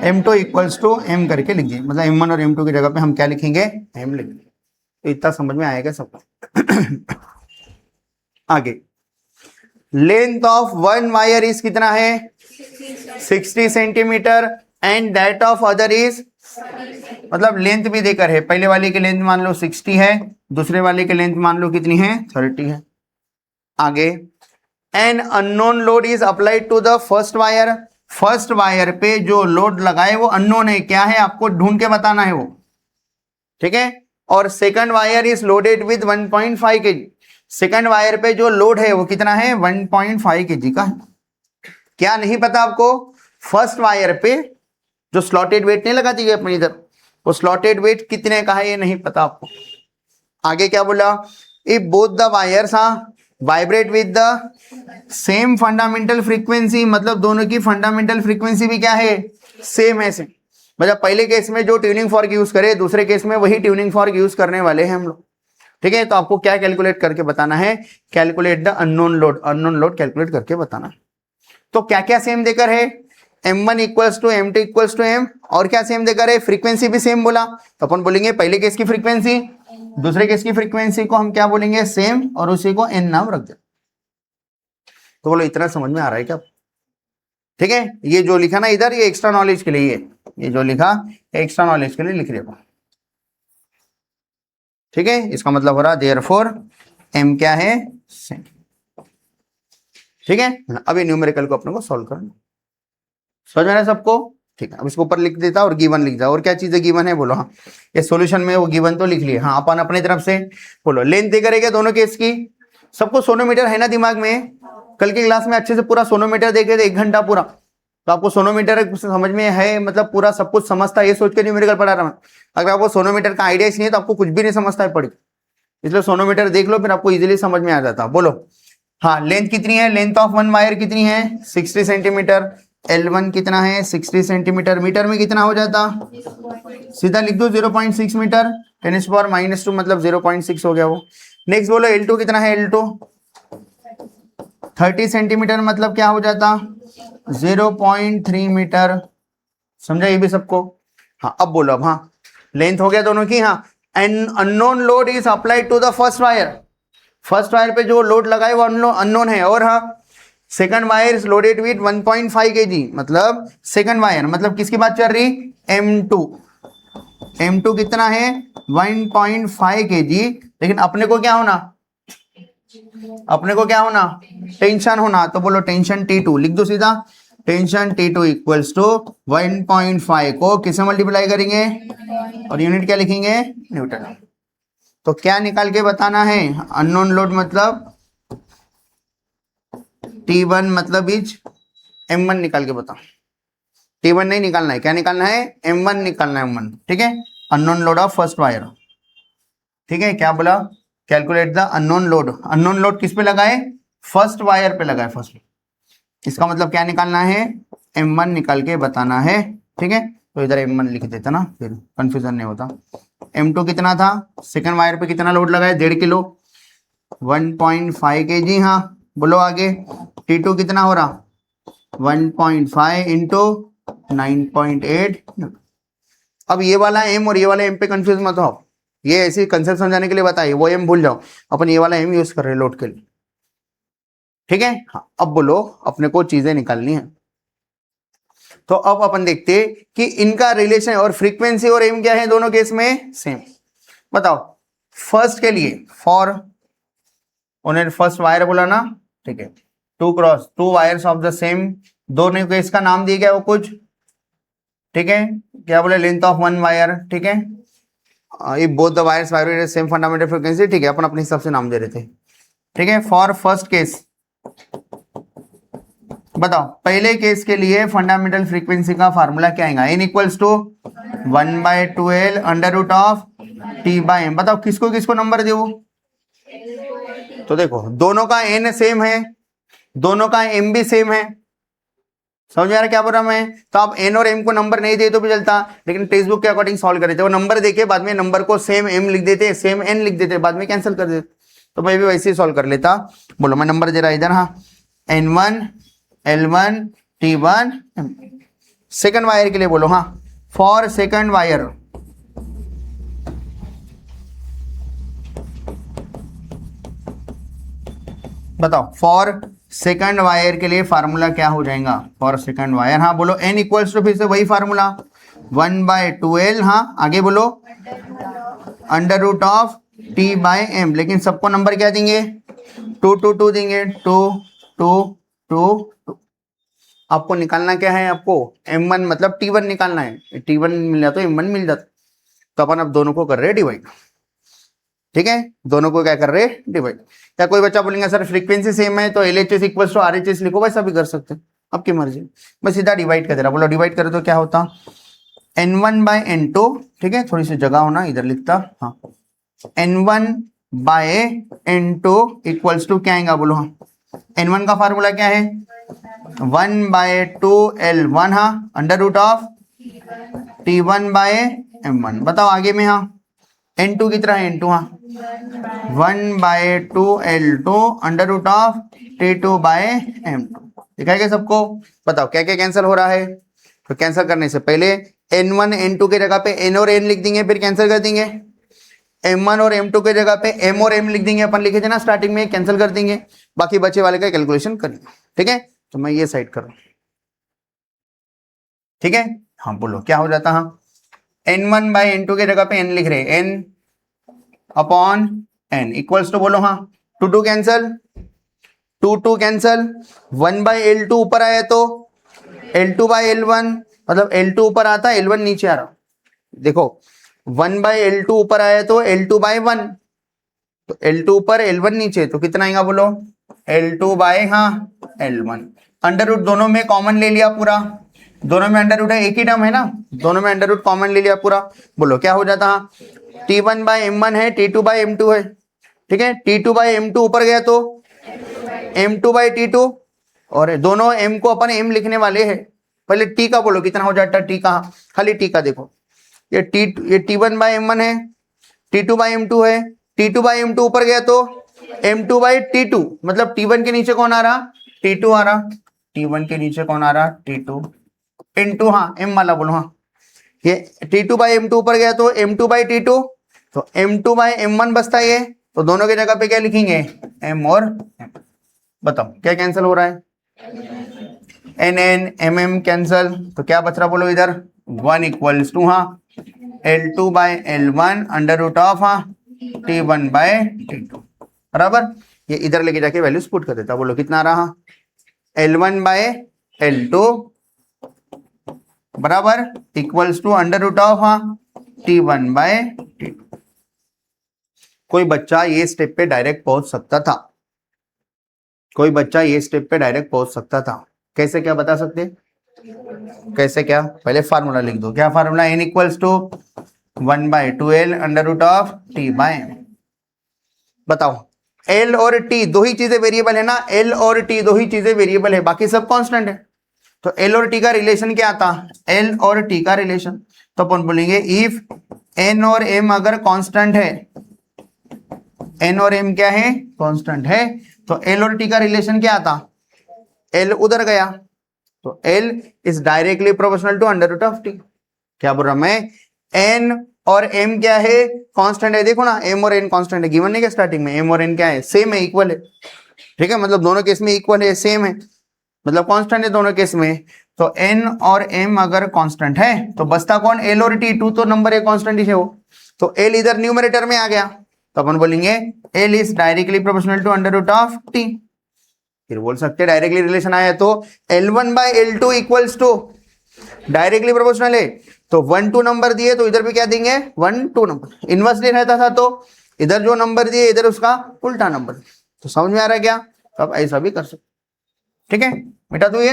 S1: m2 equals to m करके लिखिए। मतलब m1 और m2 की जगह पे हम क्या लिखेंगे, m लिखेंगे। तो इतना समझ में आएगा सबको। आगे, length of one wire is कितना है, 60 centimetre, and that of other is, मतलब लेंथ भी देकर है, पहले वाले की लेंथ मान लो 60 है, दूसरे वाले की लेंथ मान लो कितनी है, 30 है। आगे, an unknown load is applied to the first wire, first wire पे जो लोड लगाए वो अननोन है, क्या है आपको ढूंढ के बताना है वो, ठीक है। और second wire is loaded with 1.5 kg, second wire पे जो लोड है वो कितना है, 1.5 kg का। क्या नहीं पता आपको, फर्स्ट वायर पे जो स्लॉटेड वेट नहीं लगाती गई अपनी इधर, वो स्लॉटेड वेट कितने का है ये नहीं पता आपको। आगे क्या बोला, if both the wires vibrate with the same fundamental frequency, मतलब दोनों की फंडामेंटल फ्रीक्वेंसी भी क्या है, सेम है। सेम मतलब पहले केस में जो ट्यूनिंग फॉर्क यूज करे, दूसरे केस में वही ट्यूनिंग फॉर्क यूज करने वाले हैं हम लोग। ठीक है, तो आपको क्या कैलकुलेट करके बताना है, calculate the unknown load, unknown load calculate करके बताना। तो क्या क्या सेम देकर है, m1 equals to m2 equals to m, और क्या सेम देकर है, फ्रीक्वेंसी भी सेम बोला, तो अपन बोलेंगे पहले केस की फ्रीक्वेंसी, दूसरे केस की फ्रीक्वेंसी को हम क्या बोलेंगे, सेम, और उसी को n नाम रख दे। तो बोलो इतना समझ में आ रहा है क्या? ठीक है, ये जो लिखा ना इधर, ये एक्स्ट्रा नॉलेज के लिए, ये जो लिखा एक्स्ट्रा नॉलेज के लिए लिख रहे हो। ठीक है, इसका मतलब हो रहा देयरफॉर m क्या है, सेम। ठीक है, अब ये न्यूमेरिकल को अपने को सॉल्व करना, समझ में आया सबको? ठीक है, अब इसको ऊपर लिख देता और गिवन लिख देता। और क्या चीजें गिवन है बोलो? हाँ, ये सॉल्यूशन में वो गिवन तो लिख लिए। हाँ, अपन अपने तरफ से बोलो लेंथ दे करेगा दोनों केस की, सबको सोनोमीटर है ना दिमाग में, कल की क्लास में अच्छे से पूरा सोनोमीटर देखे थे 1 घंटा पूरा, तो आपको सोनोमीटर समझ में है, मतलब पूरा सब कुछ समझता है, ये सोच के न्यूमेरिकल पढ़ा रहा हूं। अगर आपको सोनोमीटर का आइडिया नहीं है तो आपको कुछ भी नहीं समझता है पढ़, इसलिए सोनोमीटर देख लो, फिर आपको इजीली समझ में आ जाता। बोलो हाँ, लेंथ कितनी है, लेंथ ऑफ वन वायर कितनी है, 60 सेंटीमीटर। L1 कितना है, 60 सेंटीमीटर। मीटर में कितना हो जाता, सीधा लिख दो 0.6 मीटर, 10⁻⁻2 मतलब 0.6 हो गया वो। नेक्स्ट बोलो L2 कितना है, L2 30 सेंटीमीटर मतलब क्या हो जाता, 0.3 मीटर। समझा ये भी सबको? हाँ, अब बोलो, अब हाँ, लेंथ हो गया दोनों की। हाँ, an unknown load is applied to the first wire, first wire पे जो लोड लगाए वो अननोन है। और हाँ, second wire is loaded with 1.5 kg, मतलब सेकंड वायर मतलब किसकी बात चल रही, M2। M2 कितना है, 1.5 kg। लेकिन अपने को क्या होना, अपने को क्या होना, टेंशन होना। तो बोलो टेंशन T2 लिख दो सीधा, टेंशन T2 इक्वल्स टू 1.5 को किससे मल्टीप्लाई करेंगे, और यूनिट क्या लिखेंगे, न्यूटन। तो क्या निकाल के बताना है, अननोन लोड मतलब T1 मतलब इज M1 निकाल के बताओ। T1 नहीं निकालना है, क्या निकालना है, M1 निकालना है, M1। ठीक है, unknown load of first wire. ठीक है, क्या बोला, calculate the unknown load. Unknown load किस पे लगाए, फर्स्ट वायर पे लगाए, फर्स्ट। इसका मतलब क्या निकालना है, M1 निकाल के बताना है। ठीक है, तो इधर M1 लिख देता ना, फिर कंफ्यूजन नहीं होता। M2 कितना था, सेकंड वायर पे कितना लोड लगाए, 1.5 किलो, 1.5 kg। हाँ बोलो आगे, T2 कितना हो रहा, 1.5 इंटू 9.8। अब ये वाला M और ये वाला M पे कंफ्यूज मत हो, ये ऐसी कंसेप्ट समझाने के लिए बताइए, वो M भूल जाओ, अपन ये वाला M यूज कर रहे हैं लोड के लिए। ठीक है, हाँ, अब बोलो अपने को चीजें निकालनी है। तो अब अपन देखते कि इनका रिलेशन और फ्रीक्वेंसी और M क्या है दोनों केस में, सेम। बताओ फर्स्ट के लिए, फॉर उन्हें फर्स्ट वायर बोला ना, ठीक है, 2 cross 2 wires of the same, दोनों को इसका नाम दिया गया वो कुछ। ठीक है, क्या बोले, लेंथ ऑफ वन वायर। ठीक है, if both the wires vibrate same fundamental frequency. ठीक है, अपन अपने हिसाब से नाम दे रहे थे। ठीक है, फॉर फर्स्ट केस बताओ, पहले केस के लिए फंडामेंटल फ्रीक्वेंसी का फार्मूला क्या आएगा, n equals to 1/2L under root of T/M। बताओ किसको किसको नंबर दे, तो देखो दोनों का n सेम है, दोनों का m भी सेम है। समझ आ रहा क्या बोल रहा मैं? तो आप n और m को नंबर नहीं दे तो भी चलता, लेकिन टेक्स्ट बुक के अकॉर्डिंग सॉल्व करे थे, वो नंबर देके बाद में नंबर को सेम m लिख देते, सेम n लिख देते, बाद में कैंसिल कर देते। तो मैं भी वैसे ही सॉल्व कर लेता। बोलो मैं नंबर दे रहा इधर, हाँ, n1 L1 T1 second wire के लिए बोलो, हाँ, फॉर सेकंड वायर बताओ, फॉर सेकंड वायर के लिए फार्मूला क्या हो जाएगा, फॉर सेकंड वायर। हाँ बोलो n इक्वल्स टू फिर से वही फार्मूला 1/2L। हाँ आगे बोलो, अंडर रूट ऑफ T/M, लेकिन सबको नंबर क्या देंगे, 2 2 2 देंगे, 2 2 2 2। आपको निकालना क्या है, आपको M1 मतलब T1 निकालना है, T1 मिल जाता तो M1 मिल जाता। तो अपन अब दोनों को कर रहे हैं डिवाइड। ठीक है, दोनों को क्या कर रहे हैं, डिवाइड। क्या कोई बच्चा बोलेंगे सर फ्रीक्वेंसी सेम है तो LHS इक्वल्स टू RHS लिखो, वैसा भी कर सकते हैं, आपकी मर्जी। मैं सीधा डिवाइड कर दे रहा, बोलो डिवाइड करे तो क्या होता, N1/N2। ठीक है, थोड़ी सी जगह होना, इधर लिखता, हाँ, N1 bye N2 equals to क्या आएगा बोलो? हाँ, N1 का फार्मूला क्या है? 1/2L1 हाँ अंडर रूट ऑफ T1/M1। बताओ आगे में। हाँ N2 कितना है? N2 हाँ 1/2L2 under root of T2/M2। दिखाई क्या सबको? बताओ क्या क्या कैंसिल हो रहा है? तो कैंसिल करने से पहले N1 N2 की जगह पे N और N लिख देंगे, फिर कैंसिल कर देंगे। M1 और M2 की जगह पे M और M लिख देंगे, अपन लिखे थे ना स्टार्टिंग में, कैंसिल कर देंगे, बाकी बचे वाले का कैलकुलेशन करेंगे। ठीक है, तो मैं ये साइड करूं। ठीक है, हाँ बोलो क्या हो जाता? हाँ N1/N2 की जगह पे N लिख रहे, N upon N equals to बोलो हाँ 2 कैंसल, 2 कैंसल, 1/L2 ऊपर आया तो L2/L1, मतलब L2 ऊपर आता L1 नीचे आ रहा। देखो 1/L2 ऊपर आया तो L2/1, तो L2 ऊपर L1 नीचे, तो कितना आएगा बोलो? L2/L1। अंडर रूट दोनों में कॉमन ले लिया पूरा, दोनों में अंडर रूट है, एक ही टर्म है ना, दोनों में अंडर रूट कॉमन ले लिया पूरा। बोलो क्या हो जाता? T1/M1 है, T2/M2 है। ठीक है, T2/M2 ऊपर गया तो M2/T2, और दोनों M को अपन M लिखने वाले हैं। पहले T का बोलो कितना हो जाता? T का खाली T का देखो, ये T1/M1 है, T2/M2 है, T2/M2 ऊपर गया तो M2/T2, मतलब T1 के नीचे कौन आ रहा? T2 आ रहा। T1 के नीचे कौन आ रहा? T2 इंटू हाँ M वाला बोलो। हाँ ये T2/M2 ऊपर गया तो M2/T2, तो M2/M1 बचता है, तो दोनों की जगह पे क्या लिखेंगे? M और M। बताओ क्या कैंसिल हो रहा है? N MM कैंसिल, तो क्या बच रहा बोलो इधर? 1 इक्वल्स टू हाँ L2/L1 अंडर रूट ऑफ हाँ T1/T2 बराबर। ये इधर लेके जाके वैल्यूज पुट कर देता। बोलो कितना रहा? L1/L2 बराबर equals to under root of हाँ T1/T2। कोई बच्चा ये स्टेप पे डायरेक्ट पहुंच सकता था, कोई बच्चा ये स्टेप पे डायरेक्ट पहुंच सकता था। कैसे, क्या बता सकते? कैसे क्या? पहले फार्मूला लिख दो। क्या formula? N equals to 1/2L under root of T/M। बताओ L और T दो ही चीजें वेरिएबल है ना, L और T दो ही चीजें वेरिएबल है, बाकी सब कांस्टेंट है। तो L और T का रिलेशन क्या आता? L और T का रिलेशन, तो अपन बोलेंगे इफ N और M अगर कांस्टेंट है, N और M क्या है? कांस्टेंट है, तो L और T का रिलेशन क्या आता? L उधर गया, तो L is directly proportional to under root of T। क्या बोल रहा मैं? N और M क्या है? कांस्टेंट है। देखो ना M और N कांस्टेंट है, गिवन नहीं क्या स्टार्टिंग में? M और N क्या है? सेम है, इक्वल है। ठीक है, मतलब दोनों केस में इक्वल है, सेम है, मतलब कांस्टेंट है दोनों केस में। तो N और M अगर कांस्टेंट है तो बचता कौन? L और T। 2 तो नंबर है, कांस्टेंट ही है वो, तो L इधर न्यूमरेटर में आ गया, तो अपन बोलेंगे L is directly proportional to under root of T। फिर बोल सकते डायरेक्टली रिलेशन आया तो L1/L2 equals to directly proportional है, तो 1 2 नंबर दिए तो इधर भी क्या देंगे? 1 2 नंबर। इनवर्सली रहता था तो इधर जो नंबर दिए इधर उसका उल्टा नंबर। तो समझ में आ रहा है क्या? अब ऐसा भी कर सकते। ठीक है बेटा, तो ये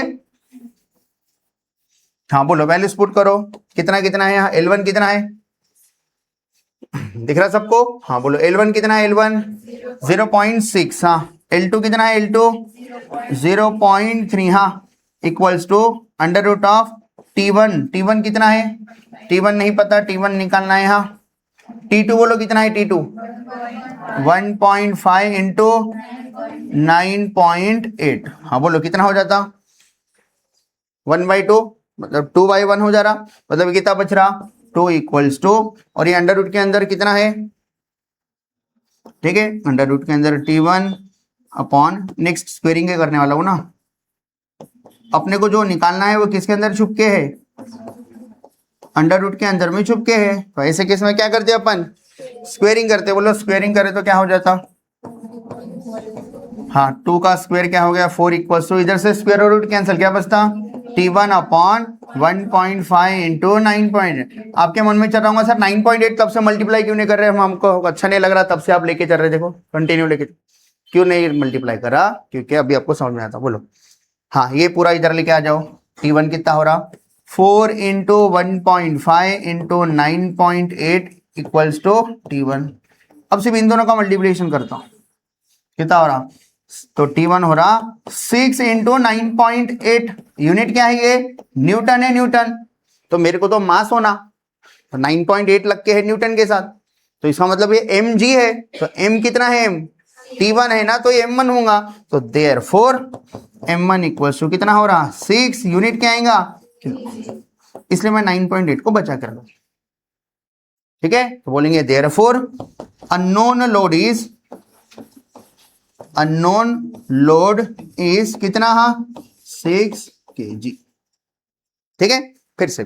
S1: हाँ बोलो वैल्यूज पुट करो। कितना कितना है यहाँ? L1 कितना है? दिख रहा सबको? हाँ बोलो L1 कितना है? L1 0.6। हाँ L2 कितना है? L2 0.3। हाँ equals to under root of T1। T1 कितना है? T1 नहीं पता, T1 निकालना है। हाँ T2 बोलो कितना है? T2 1.5 into 9.8। हाँ बोलो कितना हो जाता? 1/2, मतलब 2/1 हो जा रहा, मतलब कितना बच रहा? 2 इक्वल्स टू, और ये अंडर रूट के अंदर कितना है? ठीक है, अंडर रूट के अंदर T1 अपॉन, नेक्स्ट स्क्वेयरिंग के करने वाला हूं ना, अपने को जो निकालना है वो किसके अंदर छुप के है? अंडर रूट के अंदर में छुप के है। तो ऐसे केस में क्या करते अपन? स्क्वेयरिंग करते। बोलो स्क्वेयरिंग करे तो क्या हो जाता? हाँ 2 का स्क्वायर क्या हो गया? 4 इक्वल्स टू, इधर से स्क्वायर और रूट कैंसिल, क्या बचता? T1 upon 1.5 into 9.8। आपके मन में चल रहा होगा सर 9.8 तब से मल्टीप्लाई क्यों नहीं कर रहे हम? हमको अच्छा नहीं लग रहा तब से आप लेके चल रहे, देखो कंटिन्यू लेके क्यों नहीं मल्टीप्लाई करा? क्योंकि अभी आपको समझ में आता। बोलो हाँ ये पूरा इधर लेके आ जाओ। T1 कितना हो रहा? 4 into 1.5 into 9.8 equals to T1। अब सिर्फ इन दोनों का मल्टीप्लिकेशन करता हूं, कितना हो रहा, तो T1 हो रहा 6 इंटू 9.8, यूनिट क्या है ये, न्यूटन है, न्यूटन, तो मेरे को तो मास होना, तो 9.8 लग के है न्यूटन के साथ, तो इसका मतलब ये mg है, तो m कितना है, m T1 है ना, तो ये m1 होगा, तो देयरफॉर m1 इक्वल्स टू कितना हो रहा 6, यूनिट क्या आएगा, इसलिए मैं 9.8 को बचा कर लूं, ठीक है, तो बोलेंगे देयरफॉर अननोन लोड इज कितना, 6 kg, ठीक है, फिर से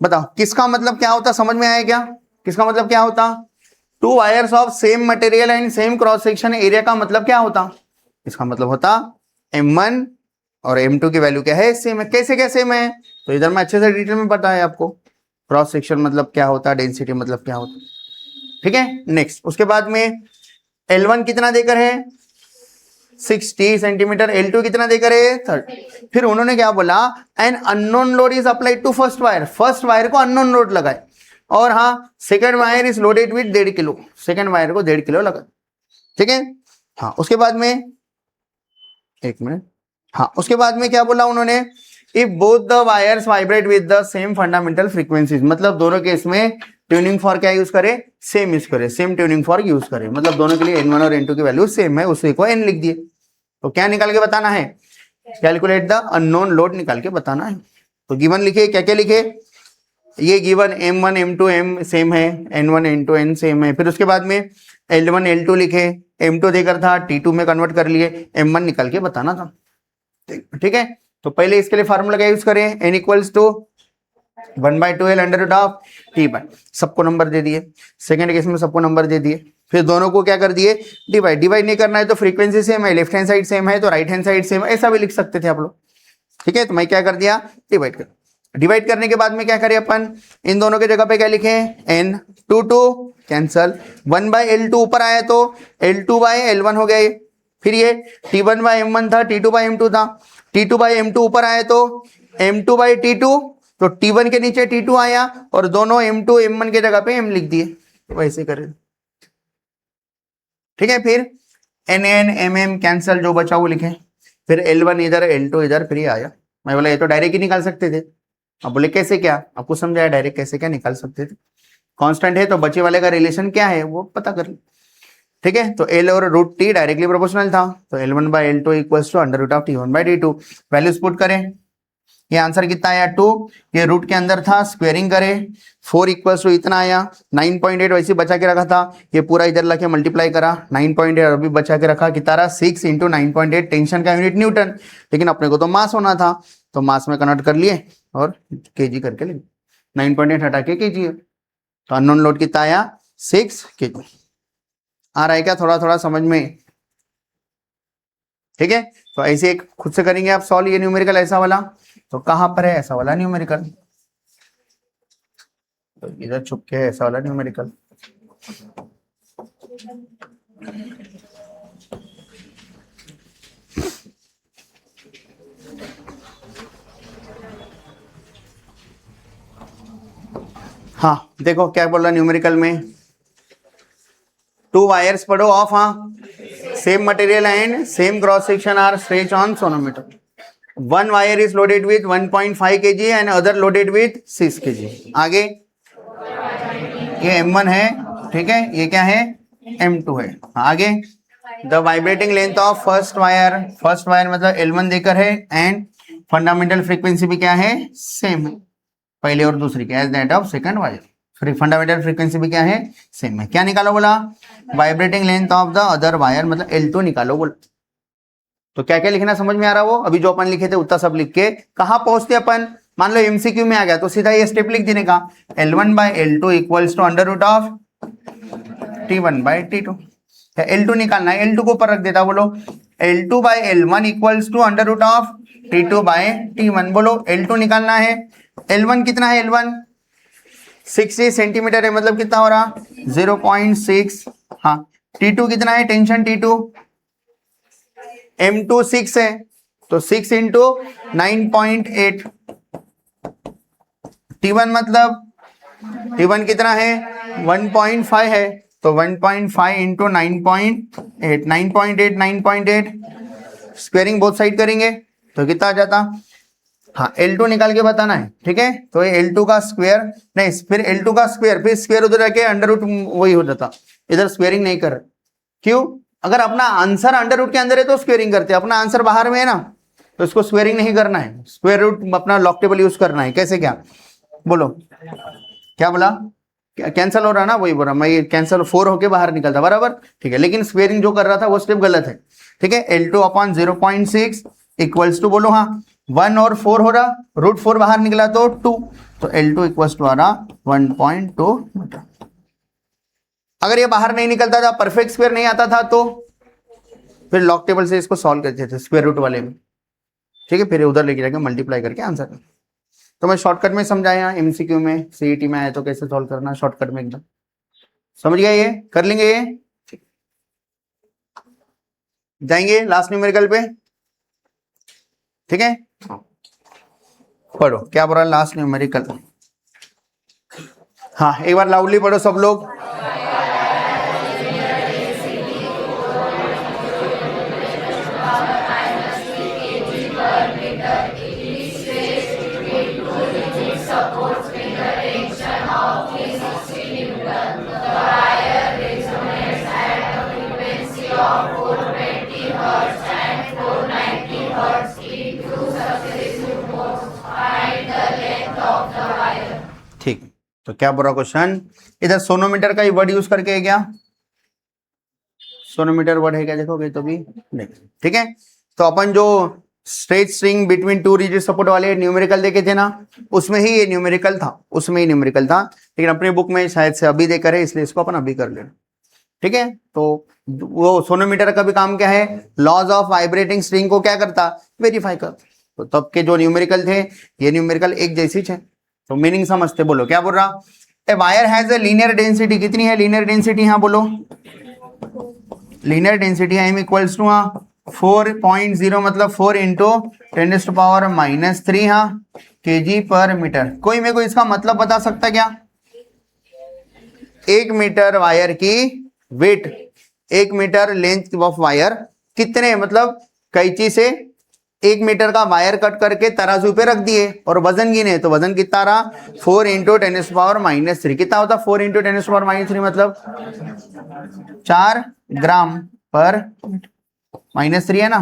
S1: बताओ किसका मतलब क्या होता, समझ में आया क्या, किसका मतलब क्या होता, to wires of same material and same cross section area का मतलब क्या होता, इसका मतलब होता m1 और m2 की वैल्यू क्या है, सेम है, कैसे क्या सेम है, तो इधर मैं अच्छे से डिटेल में बताया आपको, क्रॉस सेक्शन मतलब क्या होता, डेंसिटी मतलब क्या होता, ठीक है। नेक्स्ट उसके बाद में L1 कितना देकर है 60 सेंटीमीटर, L2 कितना देकर है 30, फिर उन्होंने क्या बोला, an unknown load is applied to first wire, first wire को अननोन लोड लगाए, और हाँ second wire is loaded with 1.5 kilo, second wire को 1.5 किलो लगा, ठीक है। हाँ उसके बाद में एक मिनट, हाँ उसके बाद में क्या बोला उन्होंने, if both the wires vibrate with the same fundamental frequencies, मतलब दोनों केस में ट्यूनिंग फॉर क्या यूज करे, सेम यूज करे, सेम ट्यूनिंग फॉर यूज करे, मतलब दोनों के लिए n1 और n2 की वैल्यू सेम है, उसी को n लिख दिए, तो क्या निकाल के बताना है, कैलकुलेट द अननोन लोड निकाल के बताना है, तो गिवन लिखे, क्या क्या लिखे, ये given m1 m2 m same है, n1 n2 n सेम है, फिर उसके बाद में l1 l2 लिखे, m2 देकर था t2 में कन्वर्ट कर लिए, m1 निकाल के बताना था, ठीक है। तो पहले इसके लिए फार्मूला क्या यूज करें, n equals to 1/2l under root of t by, सबको नंबर दे दिए, सेकंड केस में सबको नंबर दे दिए, फिर दोनों को क्या कर दिए, डिवाइड नहीं करना है तो फ्रीक्वेंसी सेम है, लेफ्ट हैंड साइड सेम है तो राइट हैंड साइड सेम है, ऐसा भी लिख सकते थे आप लोग, ठीक है। तो मैं क्या कर दिया, डिवाइड करने के बाद में क्या करें अपन, इन दोनों के जगह पे क्या लिखे, n 2 कैंसल, 1/L2 ऊपर आया तो L2/L1 हो गया, फिर ये T1/M1 था, T2/M2 था, T2/M2 ऊपर आया तो M2/T2, तो T1 के नीचे T2 आया, और दोनों M2 M1 के जगह पे M लिख दिए, वैसे करें, ठीक है। फिर NN MM कैंसल, जो बचा वो लिखे, फिर L1 इधर L2 इधर, फिर ये आया, मैं बोला ये तो डायरेक्ट ही निकाल सकते थे, अब बोले कैसे क्या, आपको समझाया डायरेक्ट कैसे क्या निकाल सकते थे, कांस्टेंट है तो बचे वाले का रिलेशन क्या है वो पता कर, ठीक है। तो L और रूट T डायरेक्टली प्रोपोर्शनल था, तो L1/L2 equals to under root of T1/T2, values put करें, ये आंसर कितना आया 2, ये रूट के अंदर था, स्क्वेयरिंग करें, 4 इक्वल्स टू इतना आया, 9.8 वैसे बचा के रखा था, ये पूरा इधर लाके मल्टीप्लाई करा, 9.8 अभी बचा के रखा, कितना रहा 6 इंटू 9.8, टेंशन का यूनिट न्यूटन, लेकिन अपने को तो मास होना था, तो मास में कन्वर्ट कर लिए और केजी करके ले, 9.8 हटा के केजी है, तो अननोन लोड कितना आया 6 kg, आ रहा है क्या थोड़ा थोड़ा समझ में, ठीक है। तो ऐसे एक खुद से करेंगे आप सॉल्व, ये न्यूमेरिकल ऐसा वाला, तो कहां पर है ऐसा वाला न्यूमेरिकल, तो इधर छुप के है ऐसा वाला न्यूमेरिकल, हाँ देखो क्या बोल रहा न्यूमेरिकल में, 2 वायर्स पढ़ो ऑफ, हाँ same material and same cross section are stretch on sonometer, 1 wire is loaded with 1.5 kg and other loaded with 6 kg, आगे ये M1 है, ठीक है, ये क्या है M2 है, आगे the vibrating length of first wire मतलब L1 देकर है, एंड फंडामेंटल फ्रीक्वेंसी भी क्या है सेम है, पहले और दूसरी के as that of second wire, फिर फंडामेंटल फ्रीक्वेंसी भी क्या है सेम है, क्या निकालो बोला, vibrating length of the other wire मतलब L2 निकालो बोला, तो क्या क्या लिखना समझ में आ रहा वो, अभी जो अपन लिखे थे उतना सब लिख के कहां पहुंचते अपन, मान लो एमसीक्यू में आ गया तो सीधा ये स्टेप लिख देने का, L1/L2 equals to under root of T1/T2, L2 निकालना है, L2 को ऊपर रख देता, बोलो L2/L1 equals to under root of T2/T1, बोलो L2 निकालना है, L1 कितना है, L1 60 सेंटीमीटर है, मतलब कितना हो रहा 0.6, हाँ T2 कितना है, टेंशन T2 M2 6 है, तो 6 इंटू 9.8, T1 मतलब T1 कितना है 1.5 है, तो 1.5 इंटू 9.8, 9.8, 9.8 स्क्वेयरिंग बोथ साइड करेंगे तो कितना आ जाता। हाँ L2 निकाल के बताना है, ठीक है। तो ये L2 का स्क्वायर नहीं, फिर L2 का स्क्वायर, फिर स्क्वायर उधर जाके अंडर रूट वही हो जाता, इधर स्क्वेयरिंग नहीं कर। क्यों? अगर अपना आंसर अंडर रूट के अंदर है तो स्क्वेयरिंग करते हैं, अपना आंसर बाहर में है ना तो इसको स्क्वेयरिंग नहीं करना है, स्क्वायर रूट अपना लॉक टेबल यूज करना है। कैसे क्या बोलो, क्या बोला, कैंसिल हो रहा ना, वही बोला मैं, ये कैंसिल 4 होके बाहर निकलता बराबर, ठीक है। लेकिन स्क्वेयरिंग जो कर रहा था वो स्टेप गलत है, ठीक है। L2 अपॉन 0.6 इक्वल्स टू बोलो, हाँ 1 और 4 हो रहा, रूट 4 बाहर निकला तो 2, तो L2 इक्वल्स टू आ रहा 1.2 मीटर। अगर ये बाहर नहीं निकलता था, परफेक्ट स्क्वायर नहीं आता था, तो फिर लॉक टेबल से इसको सॉल्व करते थे स्क्वायर रूट वाले में, ठीक है। फिर उधर लेके जाके मल्टीप्लाई करके आंसर। तो मैं शॉर्टकट में समझाया, एमसीक्यू में सीईटी में आया तो कैसे सॉल्व करना, शॉर्टकट में एकदम समझ गया, ये कर लेंगे। ये जाएंगे लास्ट न्यूमेरिकल पे, ठीक है। पढ़ो क्या बोल रहा है लास्ट न्यूमेरिकल। हाँ एक बार लाउडली पढ़ो सब लोग। ठीक, तो क्या बोल रहा क्वेश्चन, इधर सोनोमीटर का ही वर्ड यूज करके है क्या, सोनोमीटर वर्ड है क्या, देखोगे तो भी नहीं, ठीक है। तो अपन जो straight string between two rigid support वाले न्यूमेरिकल देखे थे ना, उसमें ही ये न्यूमेरिकल था, उसमें ही न्यूमेरिकल था, लेकिन अपनी बुक में शायद से अभी देकर है, इसलिए इसको अपन अभी कर लेना, ठीक है। तो वो सोनोमीटर का भी काम क्या है, लॉज ऑफ वाइब्रेटिंग स्ट्रिंग को क्या करता, वेरीफाई करता। तो तब के जो न्यूमेरिकल थे, ये न्यूमेरिकल एक जैसी है, तो मीनिंग समझते। बोलो क्या बोल रहा, a wire has a linear density, कितनी है लीनियर डेंसिटी, यहाँ बोलो linear density m equals to 4.0 मतलब 4 इंटू 10⁻³ हाँ kg पर मीटर। कोई मेरे को इसका मतलब बता सकता क्या, 1 मीटर वायर की weight, 1 metre length of wire कितने, मतलब कैंची से 1 मीटर का वायर कट करके तराजू पे रख दिए और वजन गिने, तो वजन कितना रहा 4 इंटू 10⁻³ कितना होता, 4 इंटू 10⁻³ मतलब 4 ग्राम पर -3 है ना,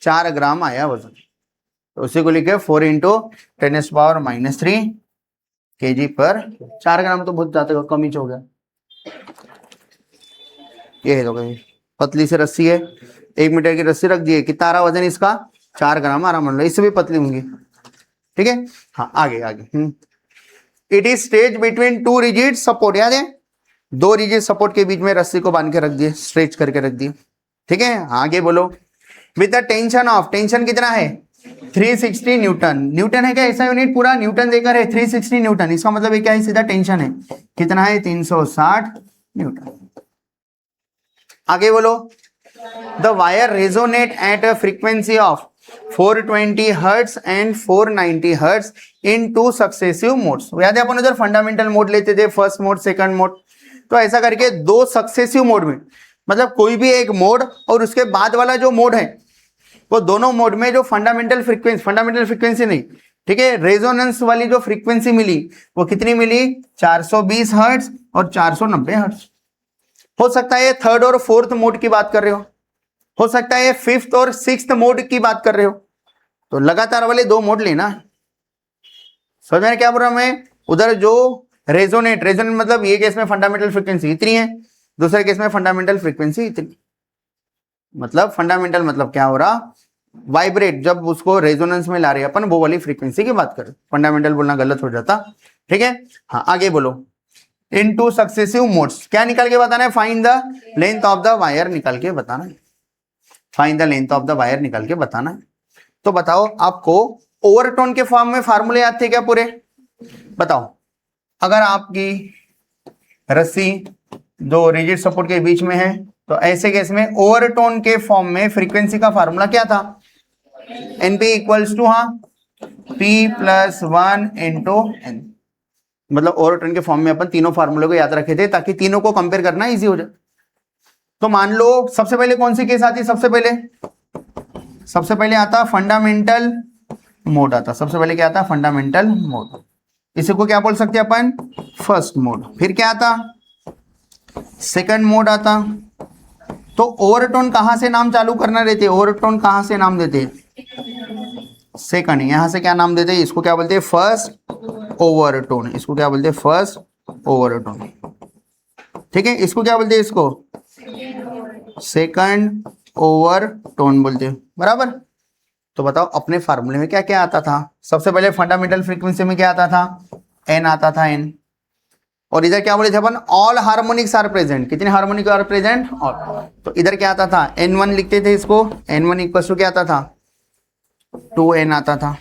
S1: 4 ग्राम आया वजन, तो उसी को लिखे 4 इंटू 10⁻³ kg पर, 4 ग्राम तो बहुत ज्यादा कम ही हो गया। ये है तो पतली से रस्सी है, 1 मीटर की रस्सी रख दी है, कितना आ रहा वजन इसका 4 ग्राम आ रहा, मान लो इससे भी पतली होंगी, ठीक है। हाँ आगे आगे, it is stretch between two rigid support, याद है 2 रिजिड सपोर्ट के बीच में रस्सी को बांध के रख दिए, स्ट्रेच करके रख दिए, ठीक है। आगे बोलो, with the tension of, tension कितना है 360 न्यूटन, न्यूटन है क्या ऐसा यूनिट, पूरा न्यूटन देकर है 360 न्यूटन, इसका मतलब ये क्या है, सीधा टेंशन है, कितना है 360 न्यूटन। आगे बोलो, the wire resonate at a frequency of 420 hertz and 490 hertz in 2 successive modes. याद है अपन उधर फंडामेंटल मोड लेते थे, फर्स्ट मोड सेकंड मोड, तो ऐसा करके 2 सक्सेसिव मोड में, मतलब कोई भी एक मोड और उसके बाद वाला जो मोड है, वो दोनों मोड में जो फंडामेंटल फ्रीक्वेंसी नहीं, ठीक है, रेजोनेंस वाली जो फ्रीक्वेंसी मिली वो कितनी मिली 420 हर्ट्ज और 490 हर्ट्ज। हो सकता है ये थर्ड और फोर्थ मोड की बात कर रहे हो सकता है ये फिफ्थ और सिक्स्थ मोड की बात कर रहे हो, तो लगातार वाले 2 मोड लेना। समझ में क्या बोल रहा हूं मैं, उधर जो रेजोनेट मतलब ये केस में फंडामेंटल फ्रीक्वेंसी इतनी है, दूसरे केस में फंडामेंटल फ्रीक्वेंसी इतनी, मतलब फंडामेंटल मतलब क्या हो रहा, वाइब्रेट, जब उसको रेजोनेंस में ला रहे अपन वो वाली फ्रीक्वेंसी की बात करें, फंडामेंटल बोलना गलत हो जाता, ठीक है। हाँ आगे बोलो, इन 2 सक्सेसिव मोड्स क्या निकाल के बताना है, find the length of the wire निकाल के बताना है, find the length of the wire निकाल के बताना है। तो बताओ आपको ओवरटोन के फॉर्म में फार्मूले याद थे क्या पूरे, बताओ। अगर आपकी रस्सी दो रिजिड सपोर्ट के बीच में है, तो ऐसे केस में ओवरटोन के फॉर्म में फ्रीक्वेंसी का फार्मूला क्या था, एनपी इक्वल्स टू हाँ P + 1 × n, मतलब ओवरटर्न के फॉर्म में अपन तीनों फार्मूले को याद रखे थे ताकि तीनों को कंपेयर करना इजी हो जाए। तो मान लो सबसे पहले कौन सी केस आती है, सबसे पहले आता फंडामेंटल मोड आता, सबसे पहले क्या आता फंडामेंटल मोड, इसी को क्या बोल सकते हैं अपन, फर्स्ट मोड। फिर क्या आता, सेकंड मोड आता। तो ओवरटोन कहां से नाम चालू करना रहते, ओवरटोन कहां से नाम देते, सेकंड, यहां से क्या नाम देते हैं, इसको क्या बोलते हैं फर्स्ट ओवरटोन, इसको क्या बोलते हैं फर्स्ट ओवरटोन, ठीक है। इसको क्या बोलते हैं, इसको सेकंड ओवरटोन बोलते हैं, बराबर। तो बताओ अपने फार्मूले में क्या क्या आता था, सबसे पहले फंडामेंटल फ्रीक्वेंसी में क्या आता था, एन आता था, एन। और इधर क्या बोले थे अपन, ऑल हार्मोनिक्स आर प्रेजेंट, कितने हार्मोनिक आर प्रेजेंट, ऑल। तो इधर क्या आता था, N1 लिखते थे इसको, N1 इक्वल टू क्या आता था 2n आता था।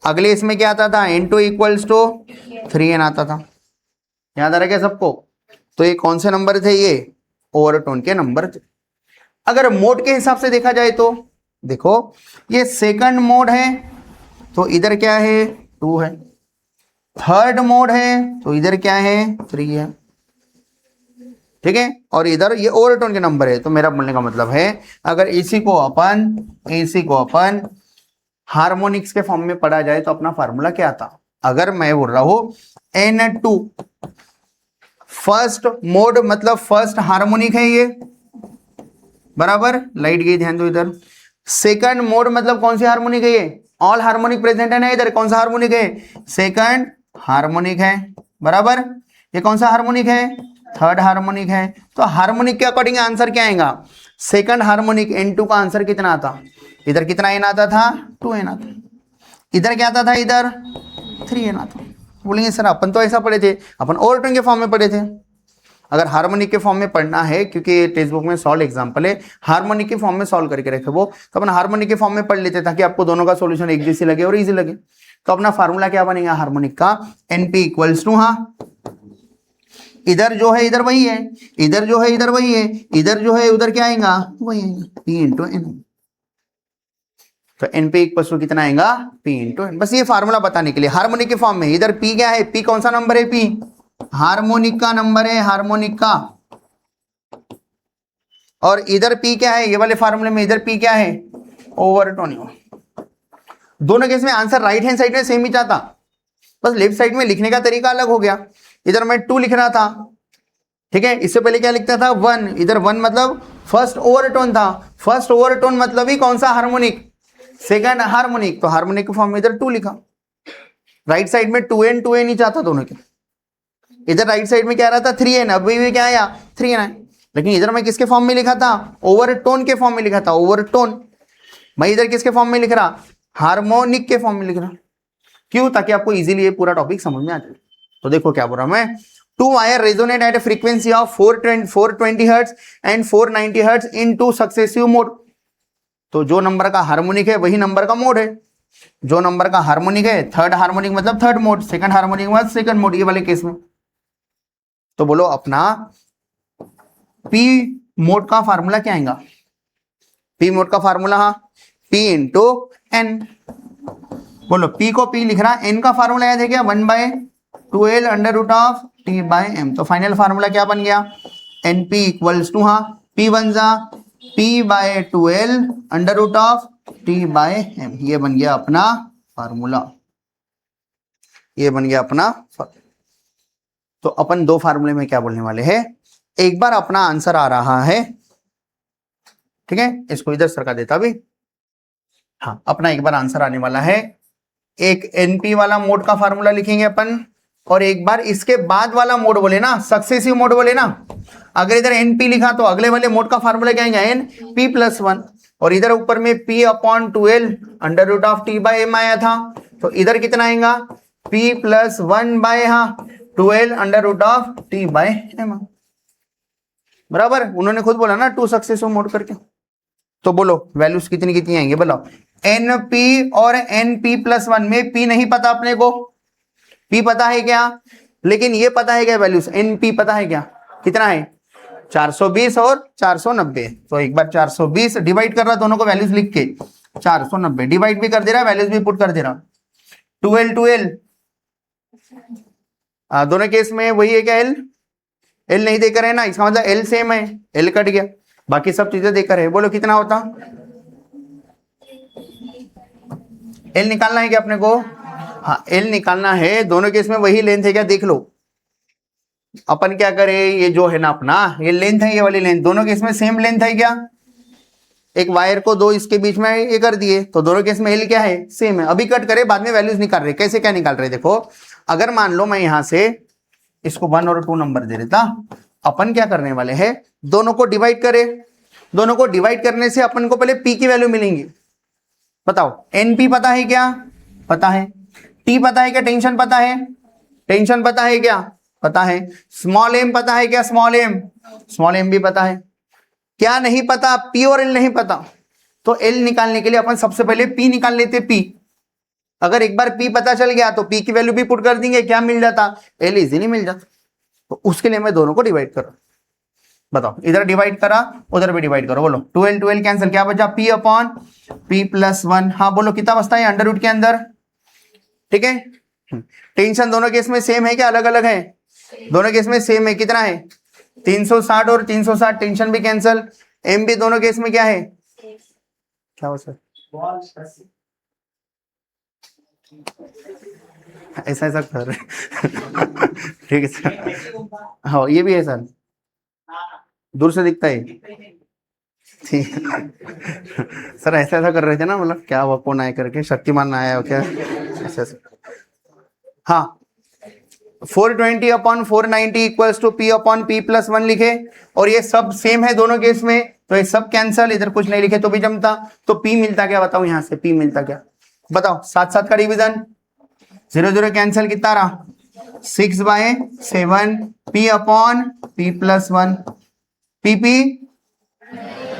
S1: अगले इसमें क्या आता था, N2 इक्वल्स टू 3n आता था। याद आ रहा क्या सबको। तो ये कौन से नंबर थे, ये ओवरटोन के नंबर थे। अगर मोड के हिसाब से देखा जाए तो देखो ये सेकंड मोड है तो इधर क्या है 2 है, थर्ड मोड है तो इधर क्या है 3 है, ठीक है। और इधर ये ओवरटोन के नंबर है। तो मेरा बोलने का मतलब है अगर इसी को अपन हार्मोनिक्स के फॉर्म में पढ़ा जाए तो अपना फार्मूला क्या था। अगर मैं बोल रहा हूं N2 फर्स्ट मोड मतलब फर्स्ट हार्मोनिक है ये, बराबर, लाइट गई ध्यान दो इधर। सेकंड मोड मतलब कौन सी हार्मोनिक है ये, ऑल हार्मोनिक प्रेजेंट है ना, इधर कौन सा हार्मोनिक है, सेकंड हार्मोनिक है, बराबर। ये कौन सा हार्मोनिक है, थर्ड हार्मोनिक है। तो हार्मोनिक के अकॉर्डिंग आंसर क्या आएगा, सेकंड हार्मोनिक N2 का आंसर कितना आता, इधर कितना n आता था 2n आता, इधर क्या आता था, इधर 3n आता। बोलेंगे सर अपन तो ऐसा पढ़े थे, अपन ओवरटोन के फॉर्म में पढ़े थे। अगर हार्मोनिक के फॉर्म में पढ़ना है, क्योंकि टेक्स्ट बुक में सॉल्व एग्जांपल है, हार्मोनिक के फॉर्म में सॉल्व करके रखे वो, तो अपन हार्मोनिक के फॉर्म में पढ़ लेते ताकि आपको दोनों का सॉल्यूशन एक जैसे लगे और इजी लगे। तो अपना फार्मूला क्या बनेगा हार्मोनिक का, NP इक्वल्स टू, हाँ इधर जो है इधर वही है, इधर जो है इधर वही है, इधर जो है उधर क्या आएगा वही आएगा, P इंटू एन। तो NP इक्वल्स टू कितना आएगा, P इंटू एन। बस ये फार्मूला बताने के लिए हार्मोनिक के फॉर्म में। इधर P क्या है, P कौन सा नंबर है, P हार्मोनिक का नंबर है, हार्मोनिक का। और इधर P क्या है, ये वाले फार्मूले में इधर P क्या है, ओवरटोन। दोनों केस में आंसर राइट हैंड साइड में सेम ही चाहता, बस लेफ्ट साइड में लिखने का तरीका अलग हो गया। इधर मैं 2 लिख रहा था, ठीक है, इससे पहले क्या लिखता था 1, इधर 1 मतलब फर्स्ट ओवरटोन था, फर्स्ट ओवरटोन मतलब ही कौन सा हार्मोनिक, सेकंड हार्मोनिक। तो हार्मोनिक के फॉर्म में इधर 2 लिखा, राइट साइड में 2n ही चाहता दोनों के। इधर राइट साइड में क्या रहा था 3n, अभी भी क्या आया 3n है। लेकिन इधर मैं किसके फॉर्म में लिखा था, ओवरटोन के फॉर्म में लिखा था, ओवरटोन। मैं इधर किसके फॉर्म में लिख रहा, हार्मोनिक के फॉर्म में लिख रहा। क्यों, ताकि आपको इजीली ये पूरा टॉपिक समझ में आ जाए। तो देखो क्या बोल रहा मैं, 2 wire resonate at a frequency of 420 hertz and 490 hertz in 2 successive mode. तो जो नंबर का हार्मोनिक है वही नंबर का मोड है, जो नंबर का हार्मोनिक है थर्ड हार्मोनिक मतलब थर्ड मोड, सेकंड हार्मोनिक मतलब सेकंड मोड, ये वाले केस में। तो बोलो अपना P मोड का फार्मूला क्या आएगा, P मोड का फार्मूला, हाँ P इंटू एन। बोलो P को P लिख रहा, N का फार्मूला याद है क्या, 1/2L under root of T by M। तो फाइनल फार्मूला क्या बन गया, NP इक्वल्स टू, हाँ P बन जा P/2L under root of T by M। ये बन गया अपना फार्मूला, ये बन गया अपना। तो अपन 2 फार्मूले में क्या बोलने वाले हैं, एक बार अपना आंसर आ रहा है, ठीक है, इसको इधर सरका देता भी, हाँ अपना एक बार आंसर आने वाला है। एक NP वाला मोड का फार्मूला लिखेंगे अपन, और एक बार इसके बाद वाला मोड बोले ना, सक्सेसिव मोड बोले ना। अगर इधर NP लिखा तो अगले वाले मोड का फार्मूला क्या आएगा, NP+1। और इधर ऊपर में P/2L under root of T by M आया था, तो इधर कितना आएगा P+1/2L under root of T by M। बराबर, उन्होंने खुद बोला ना 2 सक्सेसिव मोड करके। तो बोलो वैल्यूज कितनी कितनी आएंगे, बोलो NP और NP+1 में P नहीं पता अपने को, P पता है क्या, लेकिन ये पता है क्या वैल्यूज, NP पता है क्या, कितना है 420 और 490। तो एक बार 420 डिवाइड कर रहा दोनों को वैल्यूज लिख के, 490 डिवाइड भी कर दे रहा, वैल्यूज भी पुट कर दे रहा, 2L दोनों केस में वही है क्या, एल? एल नहीं देकर है ना, इसका मतलब एल सेम है, एल कट गया, बाकी सब चीजें देकर है। बोलो कितना होता? एल निकालना है क्या अपने को? हाँ एल निकालना है, दोनों केस में वही लेंथ है क्या, देख लो। अपन क्या करें, ये जो है ना अपना ये लेंथ है, ये वाली लेंथ, दोनों केस में सेम लेंथ है क्या? एक वायर को दो इसके बीच में ये कर दिए, तो दोनों केस में एल क्या है, सेम है। अभी कट करे, बाद में वैल्यूज निकाल रहे, कैसे क्या निकाल रहे देखो। अगर मान लो मैं यहां से इसको 1 और 2 नंबर दे देता, अपन क्या करने वाले हैं, दोनों को डिवाइड करे। दोनों को डिवाइड करने से अपन को पहले पी की वैल्यू मिलेंगी। बताओ एनपी पता है क्या? पता है। टी पता है क्या? टेंशन पता है? टेंशन पता है क्या? पता है। स्मॉल एम पता है क्या? स्मॉल एम, स्मॉल एम भी पता है। क्या नहीं पता? पी और एल नहीं पता। तो एल निकालने के लिए अपन सबसे पहले पी निकाल लेते, पी। अगर एक बार पी पता चल गया तो पी की वैल्यू भी पुट कर देंगे, क्या मिल जाता, एल इजीली मिल जाता। तो उसके लिए मैं दोनों को डिवाइड करो। बताओ, इधर डिवाइड करा, उधर भी डिवाइड करो। बोलो 12 12 कैंसिल, क्या बचा, पी अपॉन पी प्लस 1। हाँ बोलो कितना बचता है अंडर रूट के अंदर, ठीक है। टेंशन दोनों केस में सेम है क्या अलग अलग है? दोनों केस में सेम है। कितना है? 360 और 360, टेंशन भी कैंसिल। एम भी दोनों केस में क्या है, क्या हो सर, ऐसा ऐसा कर रहे ठीक है सर। हाँ ये भी है सर, दूर से दिखता है ठीक सर। ऐसा ऐसा कर रहे थे ना, मतलब क्या वो कौन आया करके, शक्तिमान आया हो क्या, ऐसा ऐसा। हाँ 420 upon 490 equals to P upon P plus 1 लिखे, और ये सब सेम है दोनों केस में, तो ये सब कैंसल, इधर कुछ नहीं लिखे तो भी जमता। तो पी मिलता क्या, बताओ यहां से पी मिलता क्या, बताओ। 7 7 का डिवीजन, 0 0 कैंसिल, कितना रहा 6/7 P upon P plus 1। P P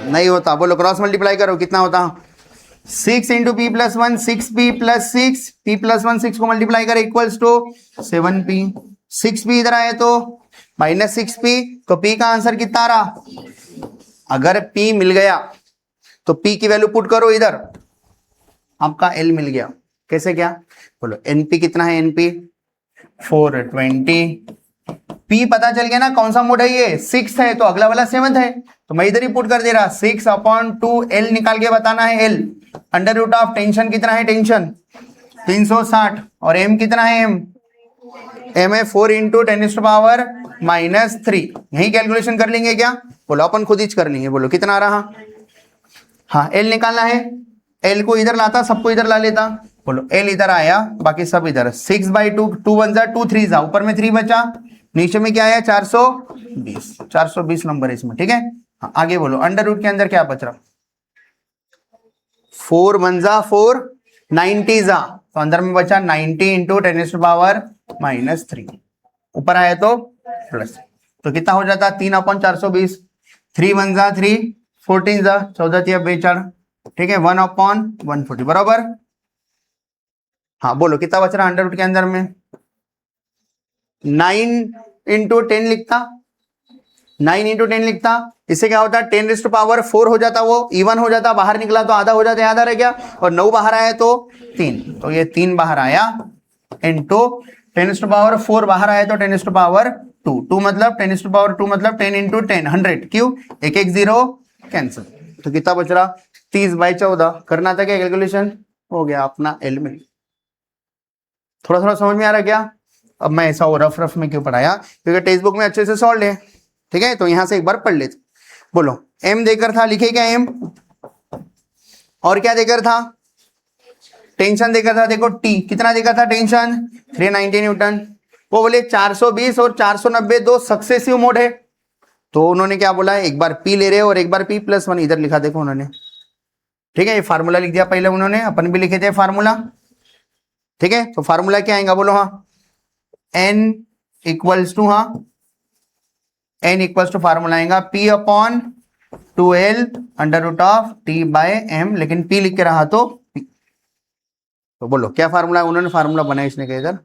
S1: नहीं होता, बोलो क्रॉस मल्टीप्लाई करो कितना होता, 6 into P plus 1, 6p plus 6, p plus 1 6 को मल्टीप्लाई करे इक्वल्स टू 7p। 6p इधर आए तो माइनस 6p, तो p का आंसर कितना रहा। अगर p मिल गया तो p की वैल्यू पुट करो इधर, आपका l मिल गया। कैसे क्या, बोलो np कितना है, np 420। p पता चल गया ना कौन सा मोड है, ये 6 है, तो अगला वाला 7 है, तो मैं इधर ही पुट कर दे रहा, 6 अपॉन 2 l निकाल के बताना है l। Under root of tension कितना है, टेंशन 360, और m कितना है, m है 4 इंटू 10⁻⁻3। यही कैलकुलेशन कर लेंगे क्या, बोलो अपन खुद ही कर लेंगे। बोलो कितना आ रहा, हाँ l निकालना है, l को इधर लाता, सबको इधर ला लेता। बोलो l इधर आया, बाकी सब इधर, 6/2, 2 1 जा 2 3 जा, ऊपर में 3 बचा, नीचे में क्या आया 420, 420 नंबर है इसमें, ठीक है। हाँ, आगे बोलो अंडर रूट के अंदर क्या बच रहा, 4 1 जा 4, 90 जा, तो अंदर में बचा 90 इंटू 10⁻⁻3, ऊपर आया तो प्लस, तो कितना हो जाता 3/420। 3 1 जा 3, 14 जा 14 42, ठीक है, 1/140 बराबर। हाँ बोलो कितना बच रहा अंडर रूट के अंदर में, 9 इंटू 10 लिखता, 9 इंटू 10 लिखता, इससे क्या होता है 10⁻4 हो जाता, वो इवन हो जाता, बाहर निकला तो आधा हो जाता, आधा रह गया, और 9 बाहर आया तो 3, तो ये 3 बाहर आया, इंटू 10⁻4 बाहर आया तो 10⁻2, 2 मतलब 10⁻2 मतलब 10 इंटू 10 100, क्यों 1 1 0 कैंसिल, तो कितना बच रहा 30/14। करना था क्या कैलकुलेशन, हो गया अपना एल में। थोड़ा थोड़ा समझ में आ रहा क्या, अब मैं ऐसा रफ रफ में क्यों पढ़ाया, क्योंकि टेक्स्ट बुक में अच्छे से सॉल्व है, ठीक है, तो यहां से एक बार पढ़ लेते। बोलो m देकर था, लिखे क्या m, और क्या देकर था, टेंशन देकर था, देखो t कितना देकर था, टेंशन 390 न्यूटन। वो बोले 420 और 490 दो सक्सेसिव मोड है, तो उन्होंने क्या बोला, एक बार p ले रहे और एक बार p प्लस 1 इधर लिखा, देखो उन्होंने, ठीक है, ये फार्मूला लिख दिया पहले उन्होंने, अपन भी लिखे थे फार्मूला, ठीक है। तो फार्मूला क्या आएगा, बोलो हाँ, n इक्वल्स टू, हाँ n इक्वल्स टू फार्मूला आएगा p upon 2l under root of t by m, लेकिन p लिख के रहा तो p। तो बोलो क्या फार्मूला, उन्होंने फार्मूला बनाया इसने कहा इधर,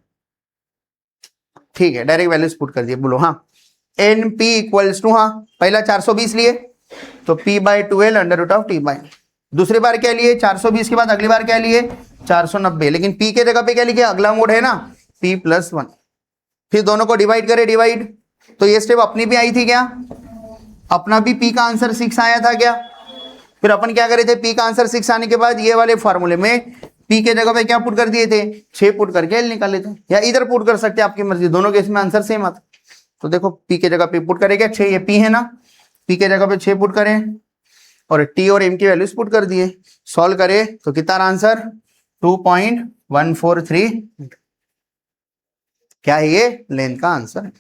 S1: ठीक है, डायरेक्ट वैल्यूज पुट कर दिए। बोलो हाँ n p इक्वल्स टू, हाँ पहला 420 लिए तो p by 2l under root of t by, दूसरी बार क्या लिए 420 के बाद अगली बार क्या लिए 490, लेकिन p के जगह पे क्या लिखे, अगला मोड है ना p प्लस 1, फिर दोनों को डिवाइड करें, डिवाइड, तो ये स्टेप अपनी भी आई थी क्या, अपना भी पी का आंसर 6 आया था क्या। फिर अपन क्या करे थे, पी का आंसर 6 आने के बाद ये वाले फॉर्मूले में पी के जगह पे क्या पुट कर दिए थे, 6 पुट करके एल निकाल लेते, या इधर पुट कर सकते हैं, आपकी मर्जी, दोनों केस में आंसर सेम आता। तो देखो पी के जगह पे पुट करेंगे 6, ये पी है ना, पी के जगह पे 6 पुट करें और टी और एम की वैल्यूज पुट कर दिए, सॉल्व करें तो कितना आंसर 2.143 क्या है ये लेंथ का आंसर है।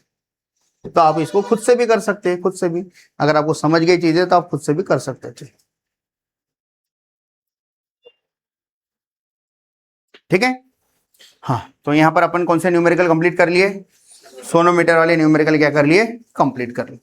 S1: तो आप इसको खुद से भी कर सकते हैं, खुद से भी, अगर आपको समझ गई चीजें तो आप खुद से भी कर सकते हैं। ठीक है, हाँ, तो यहाँ पर अपन कौन से न्यूमेरिकल कंप्लीट कर लिए, सोनोमीटर वाले न्यूमेरिकल क्या कर लिए, कंप्लीट कर लिए।